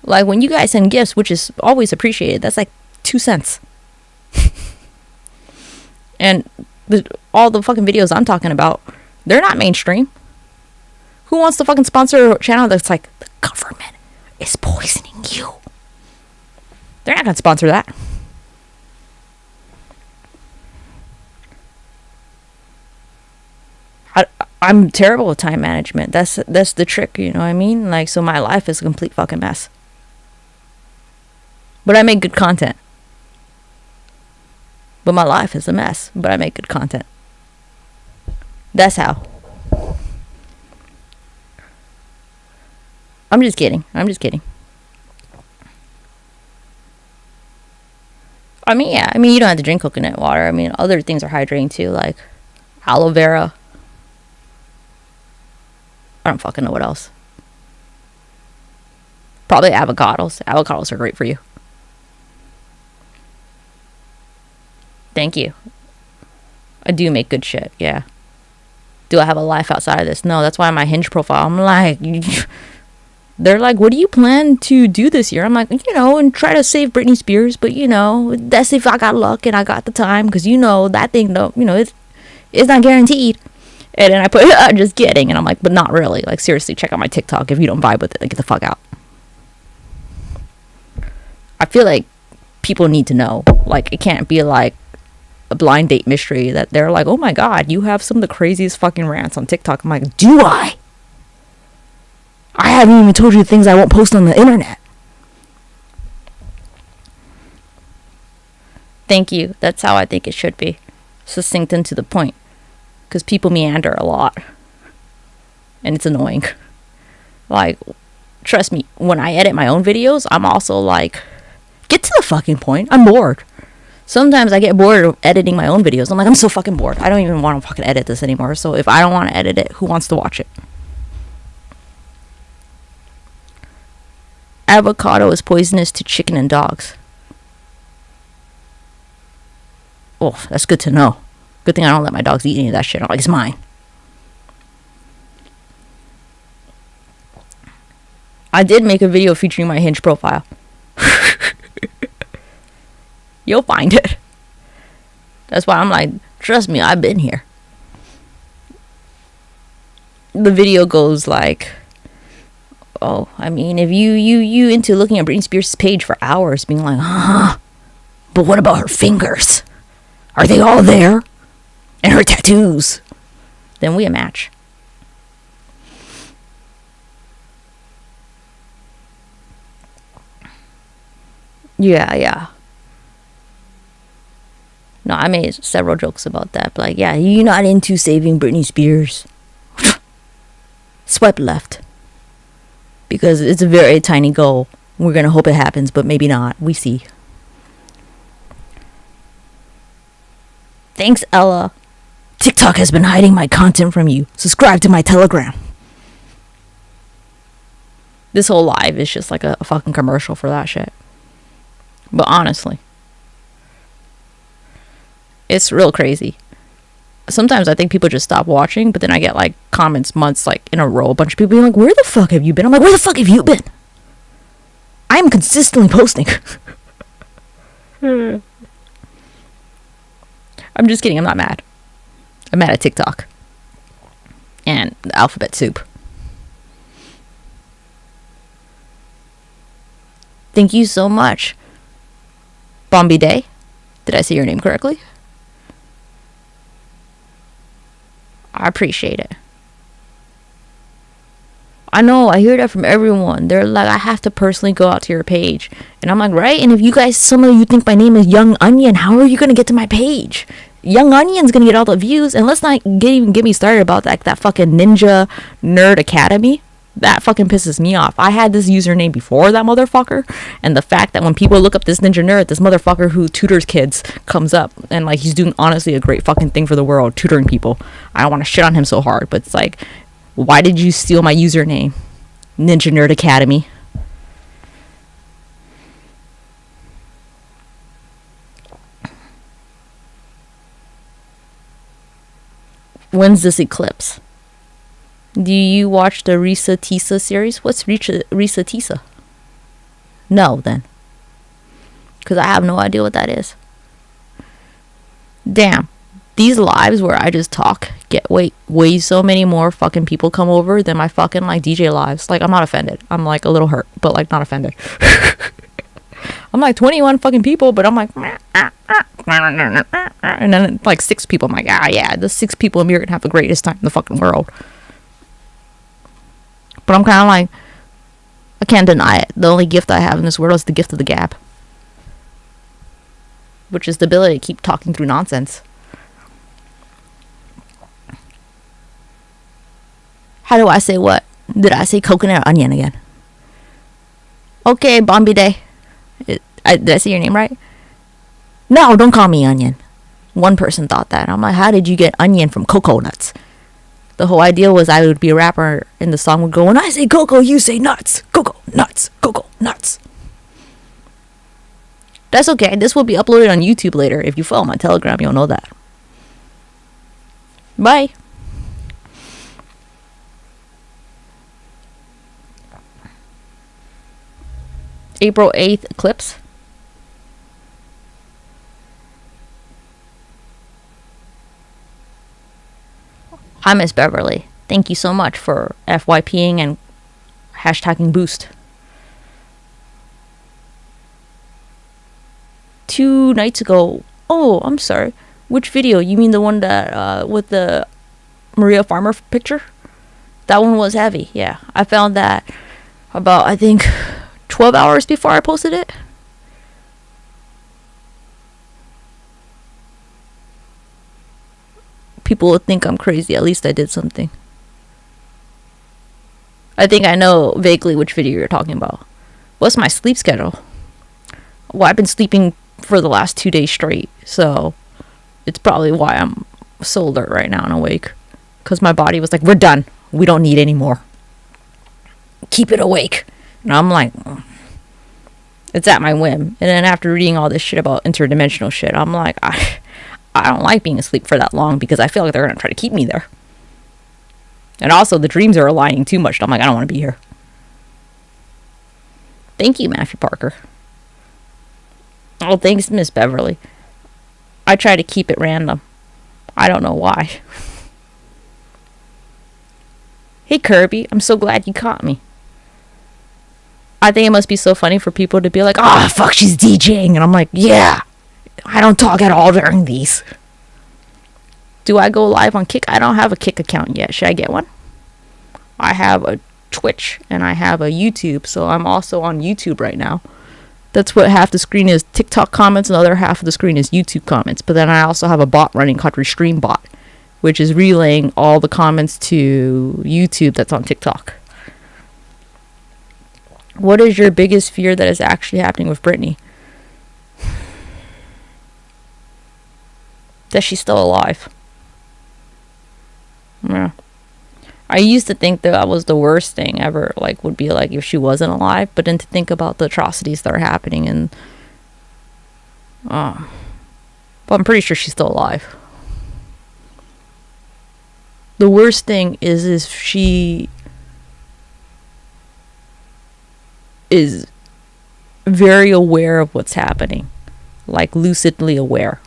Like, when you guys send gifts, which is always appreciated, that's like 2 cents. And all the fucking videos I'm talking about, they're not mainstream. Who wants to fucking sponsor a channel that's like, the government is poisoning you? They're not gonna sponsor that. I'm terrible with time management. That's the trick, you know what I mean? Like, so my life is a complete fucking mess. But I make good content. But my life is a mess. But I make good content. That's how. I'm just kidding. I mean, yeah. I mean, you don't have to drink coconut water. I mean, other things are hydrating too, like aloe vera. I don't fucking know what else. Probably avocados. Avocados are great for you. Thank you. I do make good shit, yeah. Do I have a life outside of this? No, that's why my Hinge profile, I'm like, they're like, what do you plan to do this year? I'm like, and try to save Britney Spears, but that's if I got luck and I got the time, because that thing, though, it's not guaranteed. And then I put, just kidding, and I'm like, but not really. Like, seriously, check out my TikTok. If you don't vibe with it, then get the fuck out. I feel like people need to know. Like, it can't be like a blind date mystery that they're like, oh my god, you have some of the craziest fucking rants on TikTok. I'm like, do I? I haven't even told you the things I won't post on the internet. Thank you. That's how I think it should be. Succinct and to the point. Because people meander a lot. And it's annoying. Like, trust me, when I edit my own videos, I'm also like, get to the fucking point. I'm bored. Sometimes I get bored of editing my own videos. I'm like, I'm so fucking bored. I don't even want to fucking edit this anymore. So if I don't want to edit it, who wants to watch it? Avocado is poisonous to chicken and dogs. Oh, that's good to know. Good thing I don't let my dogs eat any of that shit. I'm like, it's mine. I did make a video featuring my Hinge profile. You'll find it. That's why I'm like, trust me, I've been here. The video goes like, oh, I mean, if you into looking at Britney Spears' page for hours, being like, but what about her fingers? Are they all there? And her tattoos? Then we a match. Yeah. No, I made several jokes about that. But like, yeah, you're not into saving Britney Spears. Swipe left. Because it's a very tiny goal. We're going to hope it happens, but maybe not. We see. Thanks, Ella. TikTok has been hiding my content from you. Subscribe to my Telegram. This whole live is just like a fucking commercial for that shit. But honestly, it's real crazy. Sometimes I think people just stop watching, but then I get like comments months like in a row, a bunch of people being like, where the fuck have you been? I'm like, where the fuck have you been? I'm consistently posting. I'm just kidding, I'm not mad. I'm mad at TikTok and the alphabet soup. Thank you so much, Bombi Day. Did I say your name correctly? I appreciate it. I know, I hear that from everyone. They're like, I have to personally go out to your page. And I'm like, right? And if you guys, some of you think my name is Young Onion, how are you going to get to my page? Young Onion's going to get all the views. And let's not get me started about that fucking Ninja Nerd Academy. That fucking pisses me off. I had this username before that motherfucker, and the fact that when people look up this ninja nerd, this motherfucker who tutors kids comes up, and like he's doing honestly a great fucking thing for the world, tutoring people. I don't want to shit on him so hard, but it's like, why did you steal my username? Ninja Nerd Academy. When's this eclipse? Do you watch the Risa Tisa series? What's Risa Tisa? No, then. Because I have no idea what that is. Damn. These lives where I just talk get way so many more fucking people come over than my fucking like DJ lives. Like, I'm not offended. I'm like a little hurt, but like not offended. I'm like 21 fucking people, but I'm like, and then like 6 people. I'm like, yeah, the 6 people in here can have the greatest time in the fucking world. But I'm kind of like, I can't deny it. The only gift I have in this world is the gift of the gab. Which is the ability to keep talking through nonsense. How do I say what? Did I say coconut or onion again? Okay, Bombi Day. Did I say your name right? No, don't call me onion. One person thought that. I'm like, how did you get onion from coconuts? The whole idea was I would be a rapper and the song would go, when I say go-go, you say nuts. Go-go, nuts. Go-go, nuts. That's okay. This will be uploaded on YouTube later. If you follow my Telegram, you'll know that. Bye. April 8th eclipse. Hi, Miss Beverly. Thank you so much for FYPing and hashtagging boost. 2 nights ago. Oh, I'm sorry. Which video? You mean the one that with the Maria Farmer picture? That one was heavy. Yeah, I found that about, I think, 12 hours before I posted it. People would think I'm crazy. At least I did something. I think I know vaguely which video you're talking about. What's my sleep schedule? Well, I've been sleeping for the last 2 days straight, so it's probably why I'm so alert right now and awake. Because my body was like, we're done. We don't need any more. Keep it awake. And I'm like, it's at my whim. And then after reading all this shit about interdimensional shit, I'm like, I don't like being asleep for that long because I feel like they're going to try to keep me there. And also, the dreams are aligning too much. I'm like, I don't want to be here. Thank you, Matthew Parker. Oh, thanks, Miss Beverly. I try to keep it random. I don't know why. Hey, Kirby. I'm so glad you caught me. I think it must be so funny for people to be like, oh, fuck, she's DJing. And I'm like, yeah. I don't talk at all during these. Do I go live on Kick? I don't have a Kick account yet. Should I get one? I have a Twitch and I have a YouTube, so I'm also on YouTube right now. That's what half the screen is TikTok comments and the other half of the screen is YouTube comments. But then I also have a bot running called Restream Bot, which is relaying all the comments to YouTube that's on TikTok. What is your biggest fear that is actually happening with Britney? That she's still alive. Yeah. I used to think that was the worst thing ever, like, would be like if she wasn't alive, but then to think about the atrocities that are happening and but I'm pretty sure she's still alive. The worst thing is if she is very aware of what's happening, like lucidly aware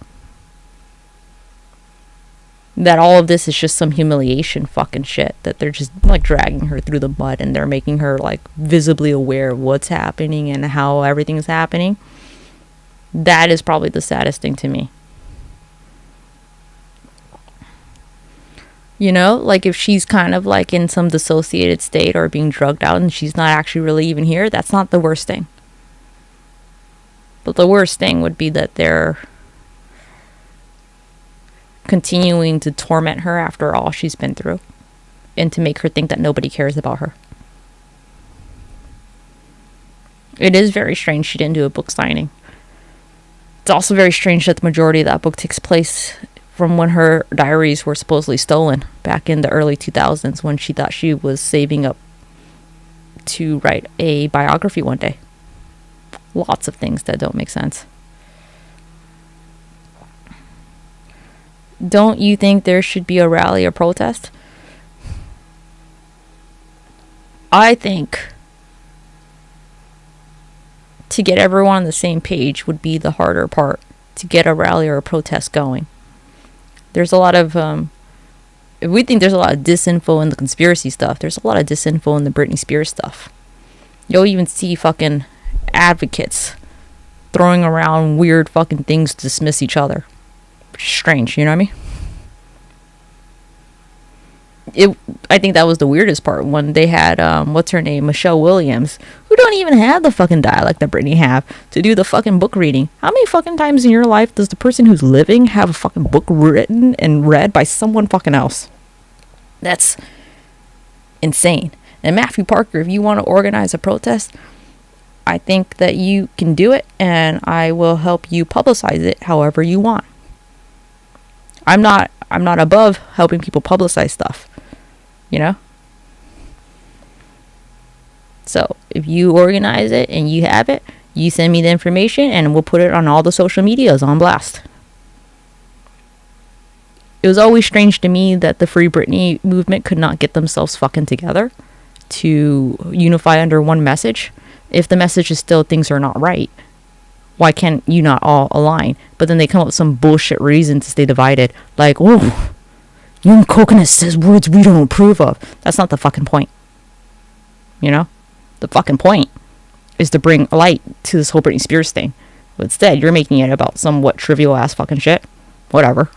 that all of this is just some humiliation fucking shit, that they're just like dragging her through the mud and they're making her like visibly aware of what's happening and how everything's happening. That is probably the saddest thing to me. You know, like if she's kind of like in some dissociated state or being drugged out and she's not actually really even here, that's not the worst thing. But the worst thing would be that they're continuing to torment her after all she's been through and to make her think that nobody cares about her. It is very strange she didn't do a book signing. It's also very strange that the majority of that book takes place from when her diaries were supposedly stolen back in the early 2000s, when she thought she was saving up to write a biography one day. Lots of things that don't make sense. Don't you think there should be a rally or protest? I think to get everyone on the same page would be the harder part, to get a rally or a protest going. There's a lot of, we think there's a lot of disinfo in the conspiracy stuff. There's a lot of disinfo in the Britney Spears stuff. You'll even see fucking advocates throwing around weird fucking things to dismiss each other. Strange, you know what I mean? I think that was the weirdest part when they had what's her name, Michelle Williams, who don't even have the fucking dialect that Britney have, to do the fucking book reading. How many fucking times in your life does the person who's living have a fucking book written and read by someone fucking else? That's insane. And Matthew Parker, if you want to organize a protest, I think that you can do it, and I will help you publicize it however you want. I'm not above helping people publicize stuff. you know? So if you organize it and you have it, you send me the information and we'll put it on all the social medias on blast. It was always strange to me that the Free Britney movement could not get themselves fucking together to unify under one message. If the message is still things are not right, why can't you not all align? But then they come up with some bullshit reason to stay divided. Like, oh, Young Coconut says words we don't approve of. That's not the fucking point. You know? The fucking point is to bring light to this whole Britney Spears thing. But instead, you're making it about somewhat trivial ass fucking shit. Whatever.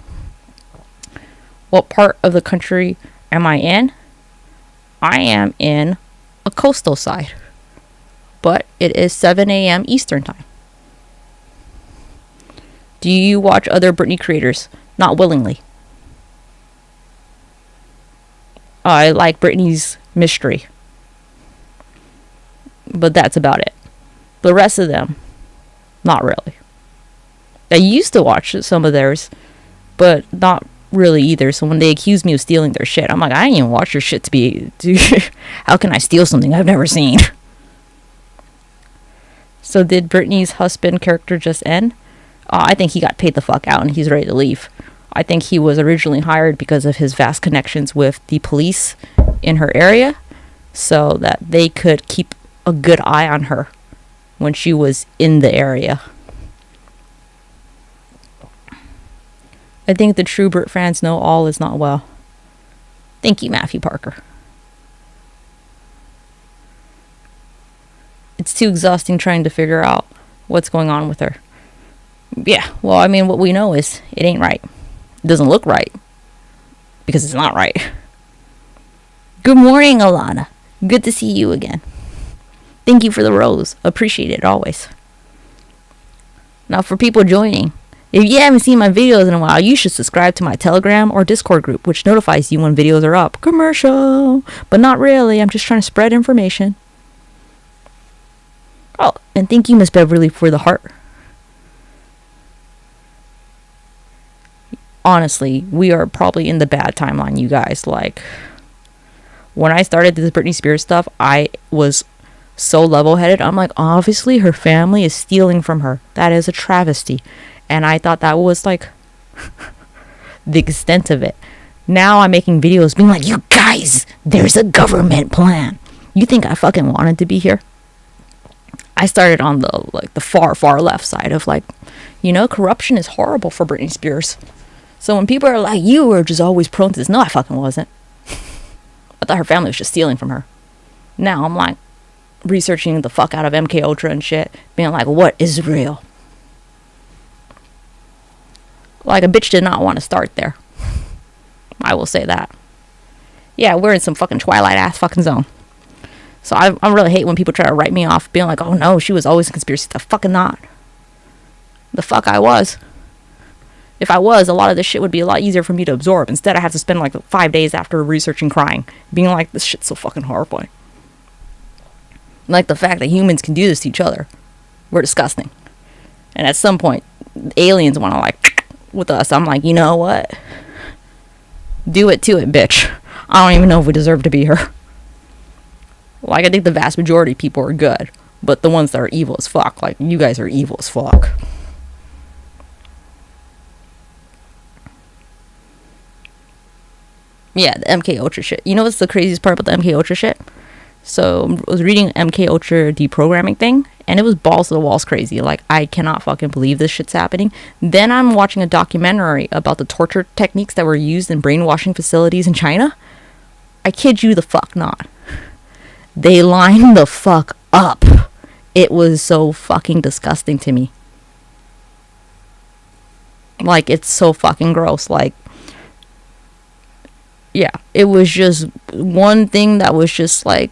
What part of the country am I in? I am in a coastal side. But it is 7 a.m. Eastern time. Do you watch other Britney creators? Not willingly. I like Britney's mystery. But that's about it. The rest of them, not really. I used to watch some of theirs, but not really either. So when they accused me of stealing their shit, I'm like, I didn't even watch your shit to be... How can I steal something I've never seen? So did Britney's husband character just end? I think he got paid the fuck out and he's ready to leave. I think he was originally hired because of his vast connections with the police in her area, so that they could keep a good eye on her when she was in the area. I think the true Brit fans know all is not well. Thank you, Matthew Parker. It's too exhausting trying to figure out what's going on with her. Yeah, well, I mean, what we know is it ain't right. It doesn't look right. Because it's not right. Good morning, Alana. Good to see you again. Thank you for the rose. Appreciate it always. Now, for people joining, if you haven't seen my videos in a while, you should subscribe to my Telegram or Discord group, which notifies you when videos are up. Commercial! But not really. I'm just trying to spread information. Oh, and thank you, Miss Beverly, for the heart. Honestly, we are probably in the bad timeline, you guys. Like, when I started this Britney Spears stuff, I was so level-headed. I'm like, obviously her family is stealing from her. That is a travesty. And I thought that was like the extent of it. Now I'm making videos being like, you guys, there's a government plan. You think I fucking wanted to be here? I started on the far left side of like, you know, corruption is horrible for Britney Spears. So when people are like, you were just always prone to this. No, I fucking wasn't. I thought her family was just stealing from her. Now I'm like researching the fuck out of MK Ultra and shit, being like, what is real? Like, a bitch did not want to start there. I will say that. Yeah, we're in some fucking Twilight ass fucking zone. So I really hate when people try to write me off, being like, oh no, she was always a conspiracy. The fucking not. The fuck I was. If I was, a lot of this shit would be a lot easier for me to absorb. Instead, I have to spend like 5 days after researching crying, being like, this shit's so fucking horrifying. Like the fact that humans can do this to each other. We're disgusting. And at some point, aliens want to like, with us. I'm like, you know what? Do it to it, bitch. I don't even know if we deserve to be here. Like, I think the vast majority of people are good. But the ones that are evil as fuck, like, you guys are evil as fuck. Yeah, the MK Ultra shit. You know what's the craziest part about the MK Ultra shit? So I was reading MK Ultra deprogramming thing, and it was balls to the walls crazy. Like, I cannot fucking believe this shit's happening. Then I'm watching a documentary about the torture techniques that were used in brainwashing facilities in China. I kid you the fuck not. They lined the fuck up. It was so fucking disgusting to me. Like, it's so fucking gross. Like, yeah, it was just one thing that was just like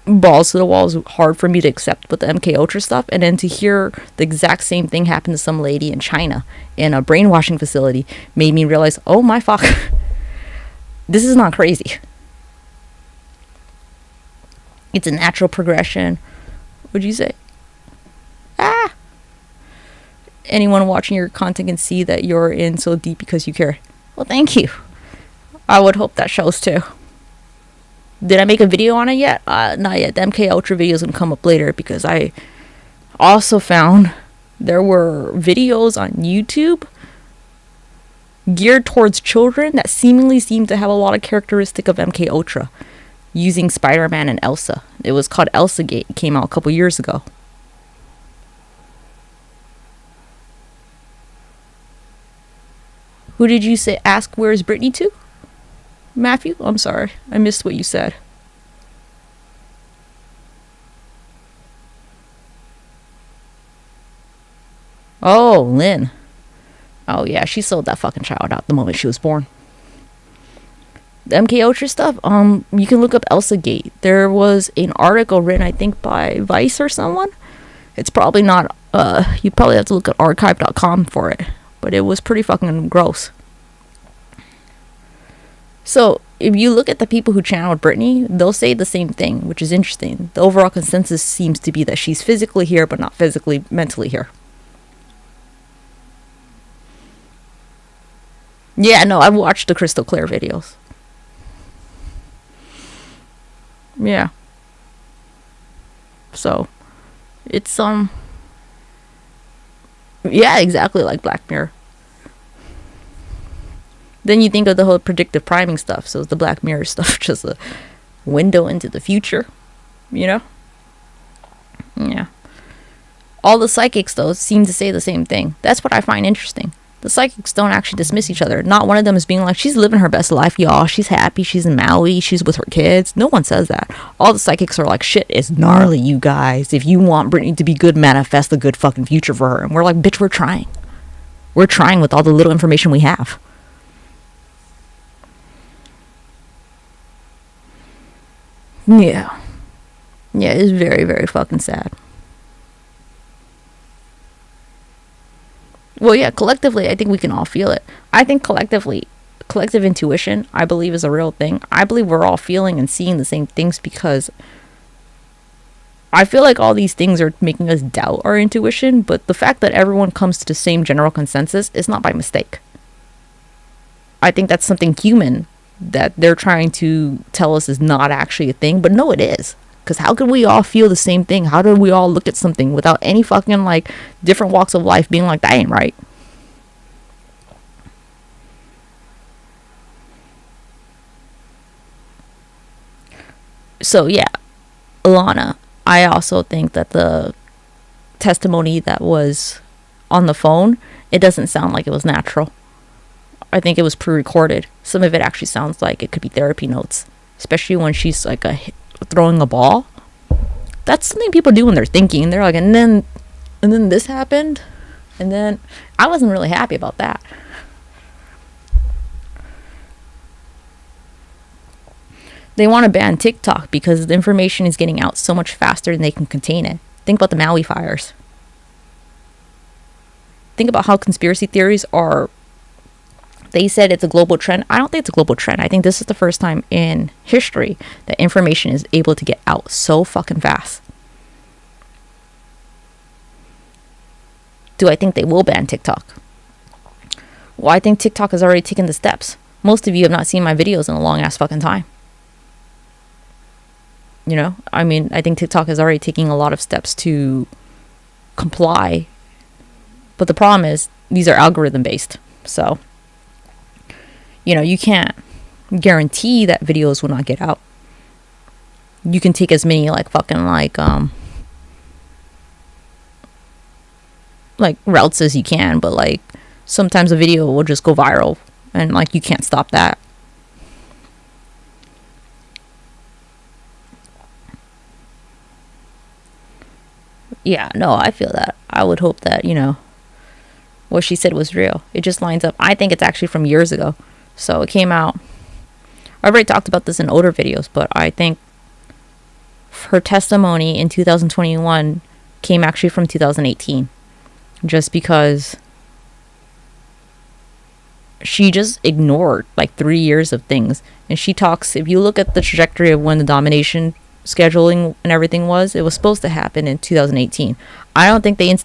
balls to the walls, hard for me to accept with the MK Ultra stuff. And then to hear the exact same thing happen to some lady in China in a brainwashing facility made me realize, oh my fuck, this is not crazy. It's a natural progression. What'd you say? Anyone watching your content can see that you're in so deep because you care. Well, thank you. I would hope that shows too. Did I make a video on it yet? Not yet. The MK Ultra video is gonna come up later because I also found there were videos on YouTube geared towards children that seemingly seem to have a lot of characteristic of MK Ultra, using Spider-Man and Elsa. It was called Elsa Gate. It came out a couple years ago. Who did you say ask where's Britney to? Matthew? I'm sorry. I missed what you said. Oh, Lynn. Oh yeah, she sold that fucking child out the moment she was born. The MK Ultra stuff, you can look up Elsa Gate. There was an article written, I think, by Vice or someone. It's probably not, you probably have to look at archive.com for it. But it was pretty fucking gross. So, if you look at the people who channeled Britney, they'll say the same thing, which is interesting. The overall consensus seems to be that she's physically here, but not physically, mentally here. Yeah, no, I've watched the Crystal Clear videos. Yeah. So, it's, yeah, exactly like Black Mirror. Then you think of the whole predictive priming stuff. So, the Black Mirror stuff just a window into the future, you know? Yeah. All the psychics, though, seem to say the same thing. That's what I find interesting. The psychics don't actually dismiss each other. Not one of them is being like, she's living her best life, y'all. She's happy. She's in Maui. She's with her kids. No one says that. All the psychics are like, shit is gnarly, you guys. If you want Britney to be good, manifest a good fucking future for her. And we're like, bitch, we're trying. We're trying with all the little information we have. Yeah. Yeah, it's very, very fucking sad. Well, yeah, collectively, I think we can all feel it. I think collectively, collective intuition, I believe, is a real thing. I believe we're all feeling and seeing the same things because I feel like all these things are making us doubt our intuition, but the fact that everyone comes to the same general consensus is not by mistake. I think that's something human that they're trying to tell us is not actually a thing, but no, it is. Because how could we all feel the same thing? How do we all look at something without any fucking, like, different walks of life being like, that ain't right? So, yeah, Alana, I also think that the testimony that was on the phone, it doesn't sound like it was natural. I think it was pre-recorded. Some of it actually sounds like it could be therapy notes, especially when she's, like, throwing a ball. That's something people do when they're thinking. They're like, and then this happened, and then I wasn't really happy about that. They want to ban TikTok because the information is getting out so much faster than they can contain it. Think about the Maui fires. Think about how conspiracy theories are. They said it's a global trend. I don't think it's a global trend. I think this is the first time in history that information is able to get out so fucking fast. Do I think they will ban TikTok? Well, I think TikTok has already taken the steps. Most of you have not seen my videos in a long ass fucking time. You know, I mean, I think TikTok is already taking a lot of steps to comply. But the problem is, these are algorithm based. So, you know, you can't guarantee that videos will not get out. You can take as many like routes as you can, but like sometimes a video will just go viral and like you can't stop that. Yeah, no, I feel that. I would hope that, you know, what she said was real. It just lines up. I think it's actually from years ago. So it came out. I've already talked about this in older videos, but I think her testimony in 2021 came actually from 2018. Just because she just ignored like 3 years of things. And she talks, if you look at the trajectory of when the domination scheduling and everything was, it was supposed to happen in 2018. I don't think I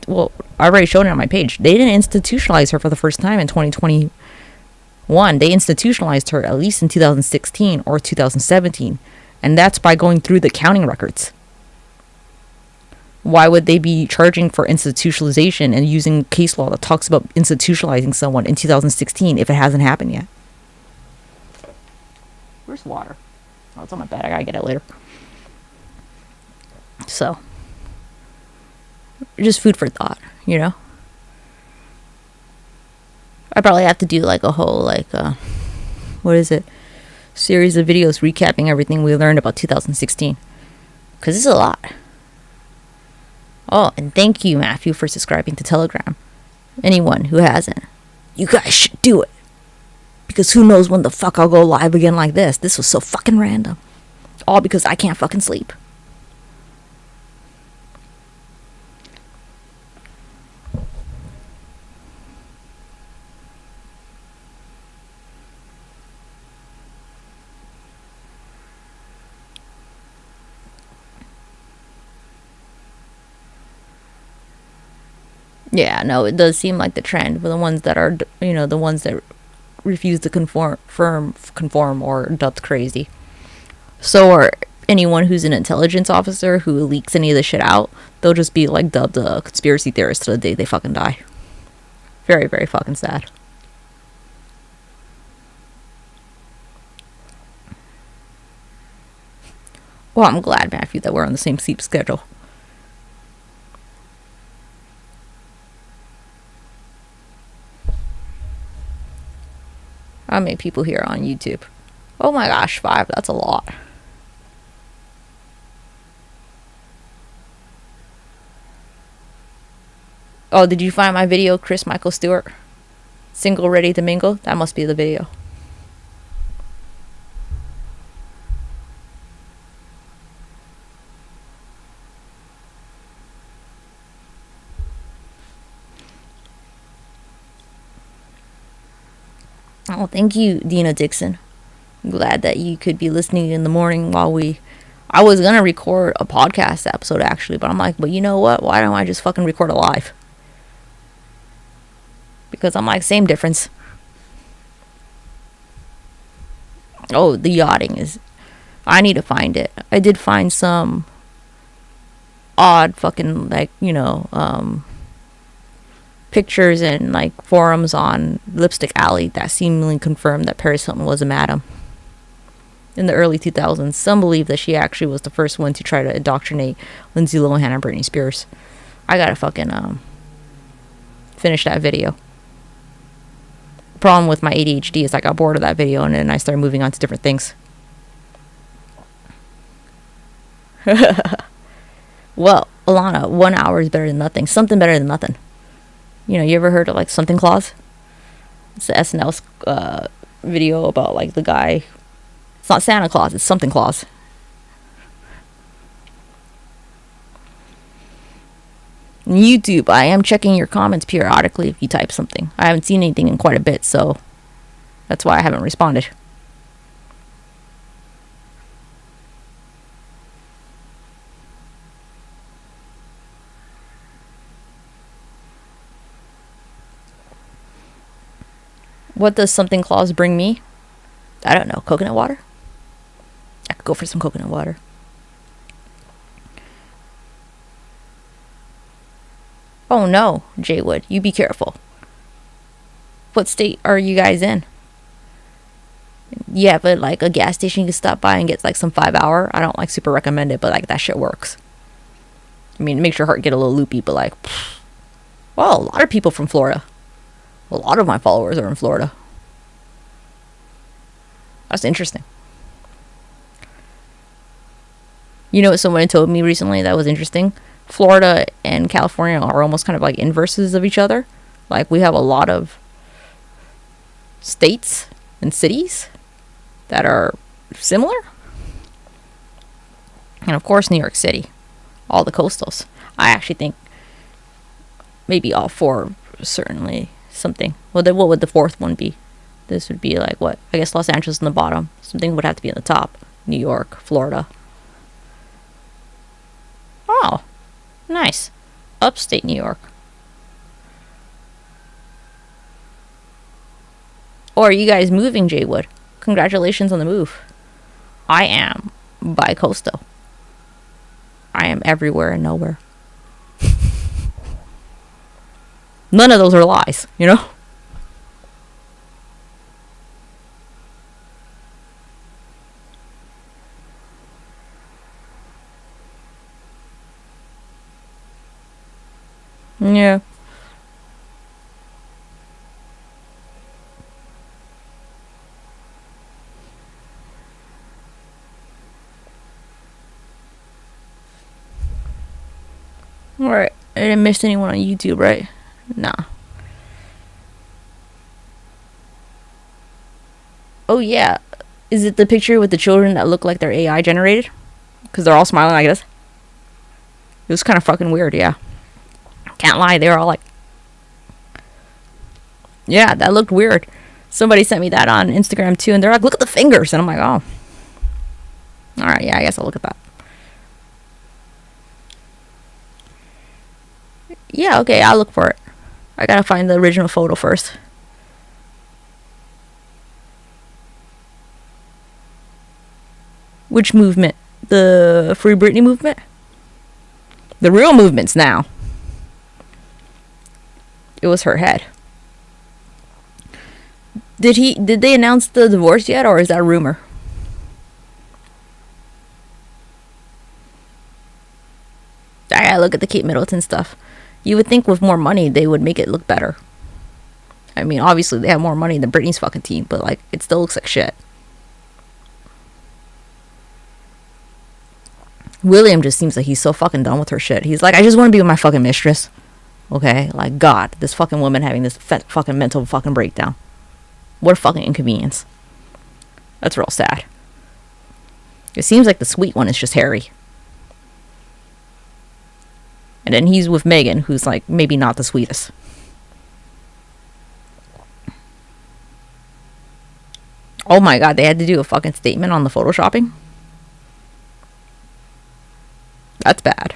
already showed it on my page. They didn't institutionalize her for the first time in 2021. One, they institutionalized her at least in 2016 or 2017, and that's by going through the counting records. Why would they be charging for institutionalization and using case law that talks about institutionalizing someone in 2016 if it hasn't happened yet? Where's water? Oh, it's on my bed. I gotta get it later. So, just food for thought, you know? I probably have to do like a whole, series of videos recapping everything we learned about 2016. Because this is a lot. Oh, and thank you, Matthew, for subscribing to Telegram. Anyone who hasn't, you guys should do it. Because who knows when the fuck I'll go live again like this. This was so fucking random. All because I can't fucking sleep. Yeah, no, it does seem like the trend. But the ones that are, the ones that refuse to conform or dubbed crazy. So are anyone who's an intelligence officer who leaks any of this shit out, they'll just be like dubbed a conspiracy theorist to the day they fucking die. Very, very fucking sad. Well, I'm glad, Matthew, that we're on the same sleep schedule. How many people here on YouTube? Oh my gosh, 5. That's a lot. Oh, did you find my video, Chris Michael Stewart? Single ready to mingle? That must be the video. Oh, thank you, Dina Dixon. I'm glad that you could be listening in the morning while I was gonna record a podcast episode actually, but I'm like, but you know what? Why don't I just fucking record a live? Because I'm like, same difference. Oh, the yachting is... I need to find it. I did find some odd fucking, pictures and like forums on Lipstick Alley that seemingly confirmed that Paris Hilton was a madam. In the early 2000s, some believe that she actually was the first one to try to indoctrinate Lindsay Lohan and Britney Spears. I gotta fucking finish that video. The problem with my ADHD is I got bored of that video and then I started moving on to different things. Well, Alana, 1 hour is better than nothing. Something better than nothing. You ever heard of like Something Claus? It's the SNL video about like the guy. It's not Santa Claus, it's Something Claus. YouTube, I am checking your comments periodically if you type something. I haven't seen anything in quite a bit, so that's why I haven't responded. What does Something Claus bring me? I don't know. Coconut water? I could go for some coconut water. Oh no, Jaywood, you be careful. What state are you guys in? Yeah, but like a gas station you can stop by and get like some 5 hour. I don't like super recommend it, but like that shit works. I mean, it makes your heart get a little loopy, but like, well, a lot of people from Florida. A lot of my followers are in Florida. That's interesting. You know what someone told me recently that was interesting? Florida and California are almost kind of like inverses of each other. Like we have a lot of states and cities that are similar. And of course, New York City. All the coastals. I actually think maybe all 4 certainly something. Well, then what would the 4th one be? This would be like what? I guess Los Angeles in the bottom. Something would have to be in the top. New York, Florida. Oh, nice. Upstate New York. Or are you guys moving, Jaywood? Congratulations on the move. I am bi-coastal. I am everywhere and nowhere. None of those are lies, you know? Yeah. Alright. I didn't miss anyone on YouTube, right? Nah. Oh, yeah. Is it the picture with the children that look like they're AI generated? Because they're all smiling like this? It was kind of fucking weird, yeah. Can't lie, they were all like... Yeah, that looked weird. Somebody sent me that on Instagram too, and they're like, look at the fingers. And I'm like, oh. Alright, yeah, I guess I'll look at that. Yeah, okay, I'll look for it. I gotta find the original photo first. Which movement? The Free Britney movement? The real movement's now. It was her head. Did they announce the divorce yet, or is that a rumor? I gotta look at the Kate Middleton stuff. You would think with more money they would make it look better. I mean, obviously they have more money than Britney's fucking team, but like, it still looks like shit. William just seems like he's so fucking done with her shit. He's like, I just want to be with my fucking mistress. Okay? Like, God, this fucking woman having this fucking mental fucking breakdown. What a fucking inconvenience. That's real sad. It seems like the sweet one is just Harry. And then he's with Meghan, who's like maybe not the sweetest. Oh my God, they had to do a fucking statement on the photoshopping? That's bad.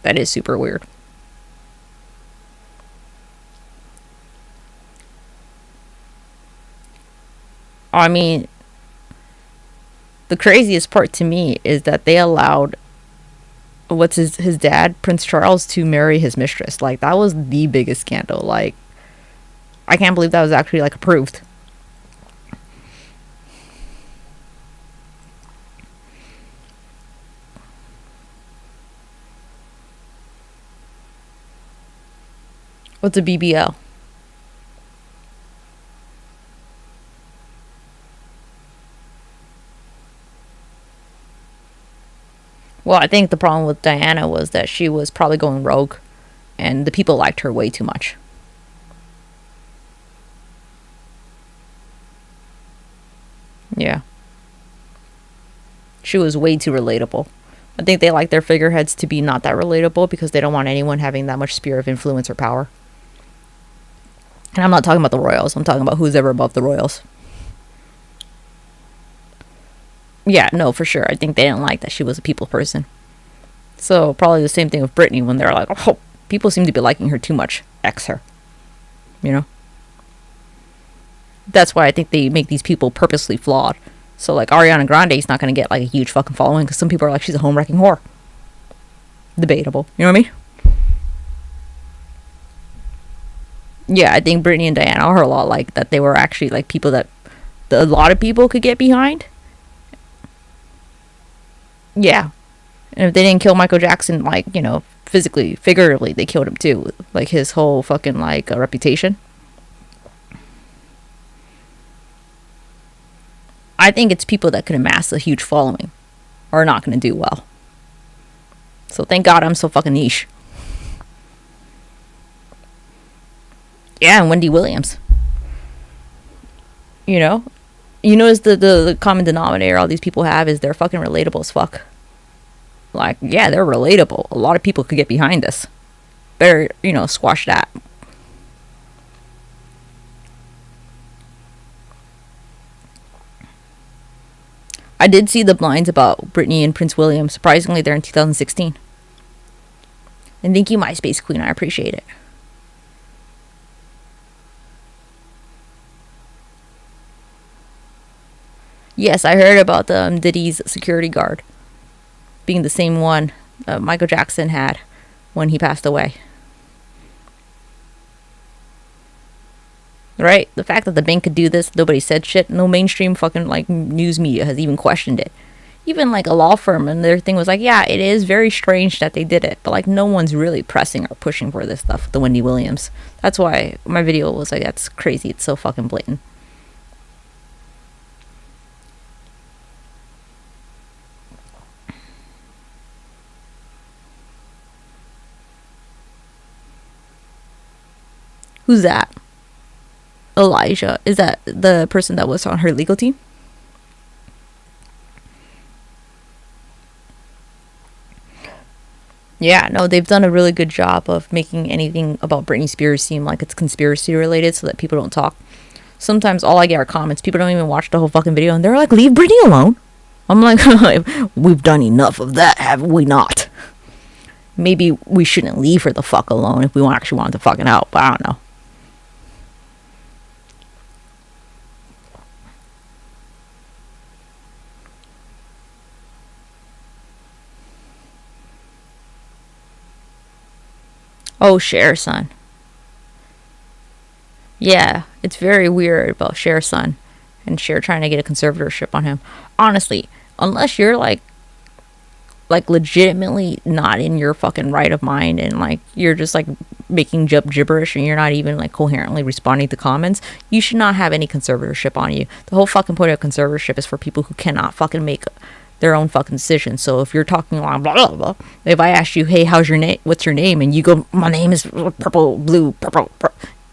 That is super weird. I mean, the craziest part to me is that they allowed what's his dad, Prince Charles, to marry his mistress. Like, that was the biggest scandal. Like, I can't believe that was actually like approved. What's a BBL? Well, I think the problem with Diana was that she was probably going rogue, and the people liked her way too much. Yeah. She was way too relatable. I think they like their figureheads to be not that relatable because they don't want anyone having that much sphere of influence or power. And I'm not talking about the royals. I'm talking about who's ever above the royals. Yeah, no, for sure. I think they didn't like that she was a people person. So probably the same thing with Britney when they're like, oh, people seem to be liking her too much. X her. You know? That's why I think they make these people purposely flawed. So like Ariana Grande is not going to get like a huge fucking following because some people are like, she's a home wrecking whore. Debatable. You know what I mean? Yeah, I think Britney and Diana are a lot like that. They were actually like people that a lot of people could get behind. Yeah. And if they didn't kill Michael Jackson, like, you know, physically, figuratively, they killed him too. Like his whole fucking like reputation. I think it's people that could amass a huge following are not going to do well. So thank God I'm so fucking niche. Yeah, and Wendy Williams. You know? You notice the common denominator all these people have is they're fucking relatable as fuck. Like, yeah, they're relatable. A lot of people could get behind this. Better, you know, squash that. I did see the blinds about Britney and Prince William. Surprisingly, they're in 2016. And thank you, MySpace Queen. I appreciate it. Yes, I heard about the Diddy's security guard being the same one Michael Jackson had when he passed away. Right? The fact that the bank could do this, nobody said shit. No mainstream fucking like news media has even questioned it. Even like a law firm, and their thing was like, yeah, it is very strange that they did it, but like no one's really pressing or pushing for this stuff. The Wendy Williams. That's why my video was like, that's crazy. It's so fucking blatant. Who's that? Elijah. Is that the person that was on her legal team? Yeah, no, they've done a really good job of making anything about Britney Spears seem like it's conspiracy related so that people don't talk. Sometimes all I get are comments. People don't even watch the whole fucking video and they're like, leave Britney alone. I'm like, we've done enough of that, have we not? Maybe we shouldn't leave her the fuck alone if we actually want to fucking help, but I don't know. Oh, Cher son. Yeah, it's very weird about Cher's son and Cher trying to get a conservatorship on him. Honestly, unless you're like legitimately not in your fucking right of mind and like you're just like making gibberish and you're not even like coherently responding to comments, you should not have any conservatorship on you. The whole fucking point of conservatorship is for people who cannot fucking make their own fucking decisions. So if you're talking along blah blah blah, if I ask you, hey, how's your name, what's your name, and you go, my name is purple blue purple,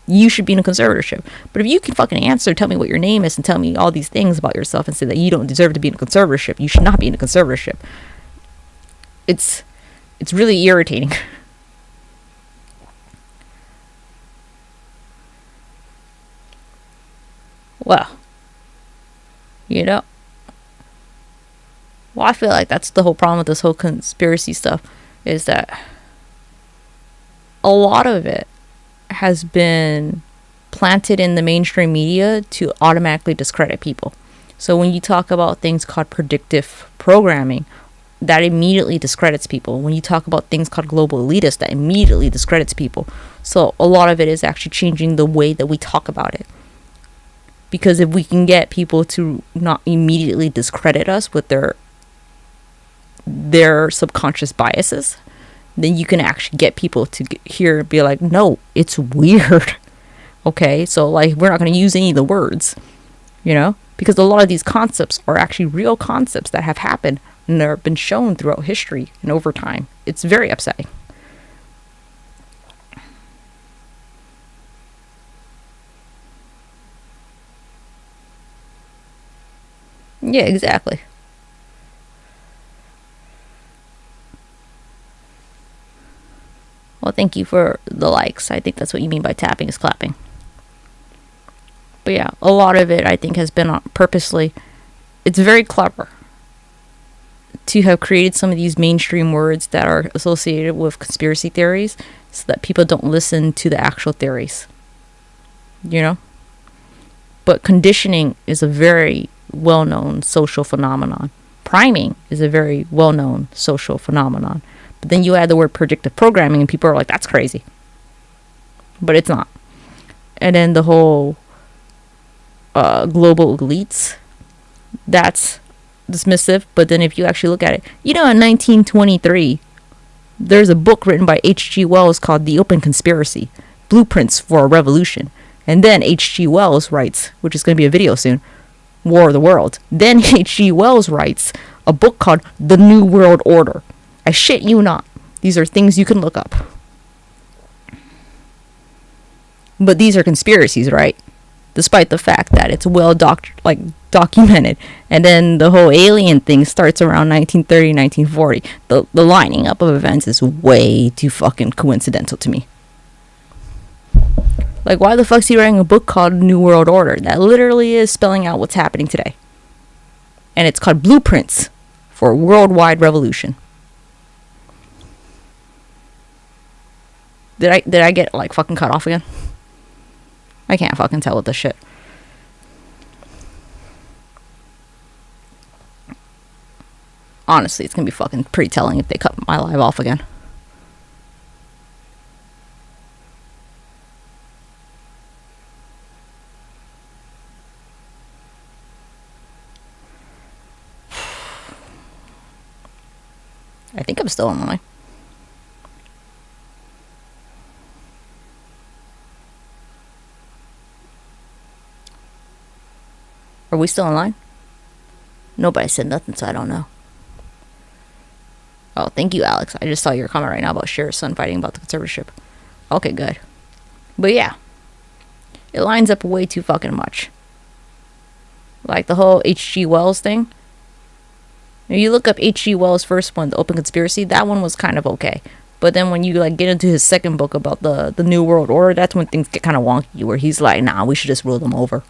you should be in a conservatorship. But if you can fucking answer, tell me what your name is and tell me all these things about yourself and say that you don't deserve to be in a conservatorship, you should not be in a conservatorship. It's really irritating. Well, you know, well, I feel like that's the whole problem with this whole conspiracy stuff is that a lot of it has been planted in the mainstream media to automatically discredit people. So when you talk about things called predictive programming, that immediately discredits people. When you talk about things called global elitists, that immediately discredits people. So a lot of it is actually changing the way that we talk about it. Because if we can get people to not immediately discredit us with their subconscious biases, then you can actually get people to hear and be like, no, it's weird. Okay, so like we're not going to use any of the words, you know, because a lot of these concepts are actually real concepts that have happened and they've been shown throughout history and over time. It's very upsetting. Yeah, exactly. Well, thank you for the likes. I think that's what you mean by tapping is clapping. But yeah, a lot of it I think has been purposely. It's very clever to have created some of these mainstream words that are associated with conspiracy theories so that people don't listen to the actual theories. You know? But conditioning is a very well-known social phenomenon. Priming is a very well-known social phenomenon. But then you add the word predictive programming and people are like, that's crazy. But it's not. And then the whole global elites, that's dismissive. But then if you actually look at it, you know, in 1923, there's a book written by H.G. Wells called The Open Conspiracy, Blueprints for a Revolution. And then H.G. Wells writes, which is going to be a video soon, War of the World. Then H.G. Wells writes a book called The New World Order. I shit you not. These are things you can look up. But these are conspiracies, right? Despite the fact that it's well documented. And then the whole alien thing starts around 1930, 1940. The lining up of events is way too fucking coincidental to me. Like, why the fuck's he writing a book called New World Order? That literally is spelling out what's happening today. And it's called Blueprints for a Worldwide Revolution. Did I get, like, fucking cut off again? I can't fucking tell with this shit. Honestly, it's gonna be fucking pretty telling if they cut my live off again. I think I'm still online. Are we still online? Nobody said nothing, so I don't know. Oh, thank you, Alex. I just saw your comment right now about Cher's son fighting about the conservatorship. Okay, good. But yeah, it lines up way too fucking much. Like the whole H.G. Wells thing. If you look up H.G. Wells' first one, The Open Conspiracy, that one was kind of okay. But then when you like get into his second book about the New World Order, that's when things get kind of wonky, where he's like, nah, we should just rule them over.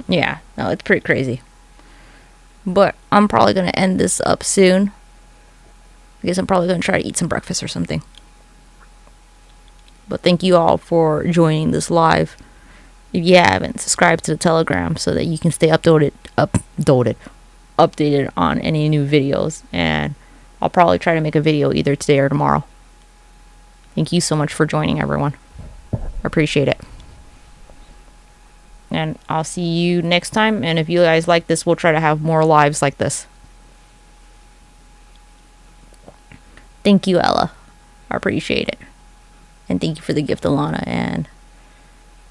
Yeah, no, it's pretty crazy. But I'm probably going to end this up soon. I guess I'm probably going to try to eat some breakfast or something. But thank you all for joining this live. If you haven't, subscribe to the Telegram so that you can stay updated on any new videos. And I'll probably try to make a video either today or tomorrow. Thank you so much for joining, everyone. I appreciate it. And I'll see you next time. And if you guys like this, we'll try to have more lives like this. Thank you, Ella. I appreciate it. And thank you for the gift, Alana. And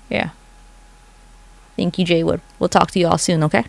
yeah. Thank you, Jaywood. We'll talk to you all soon, okay?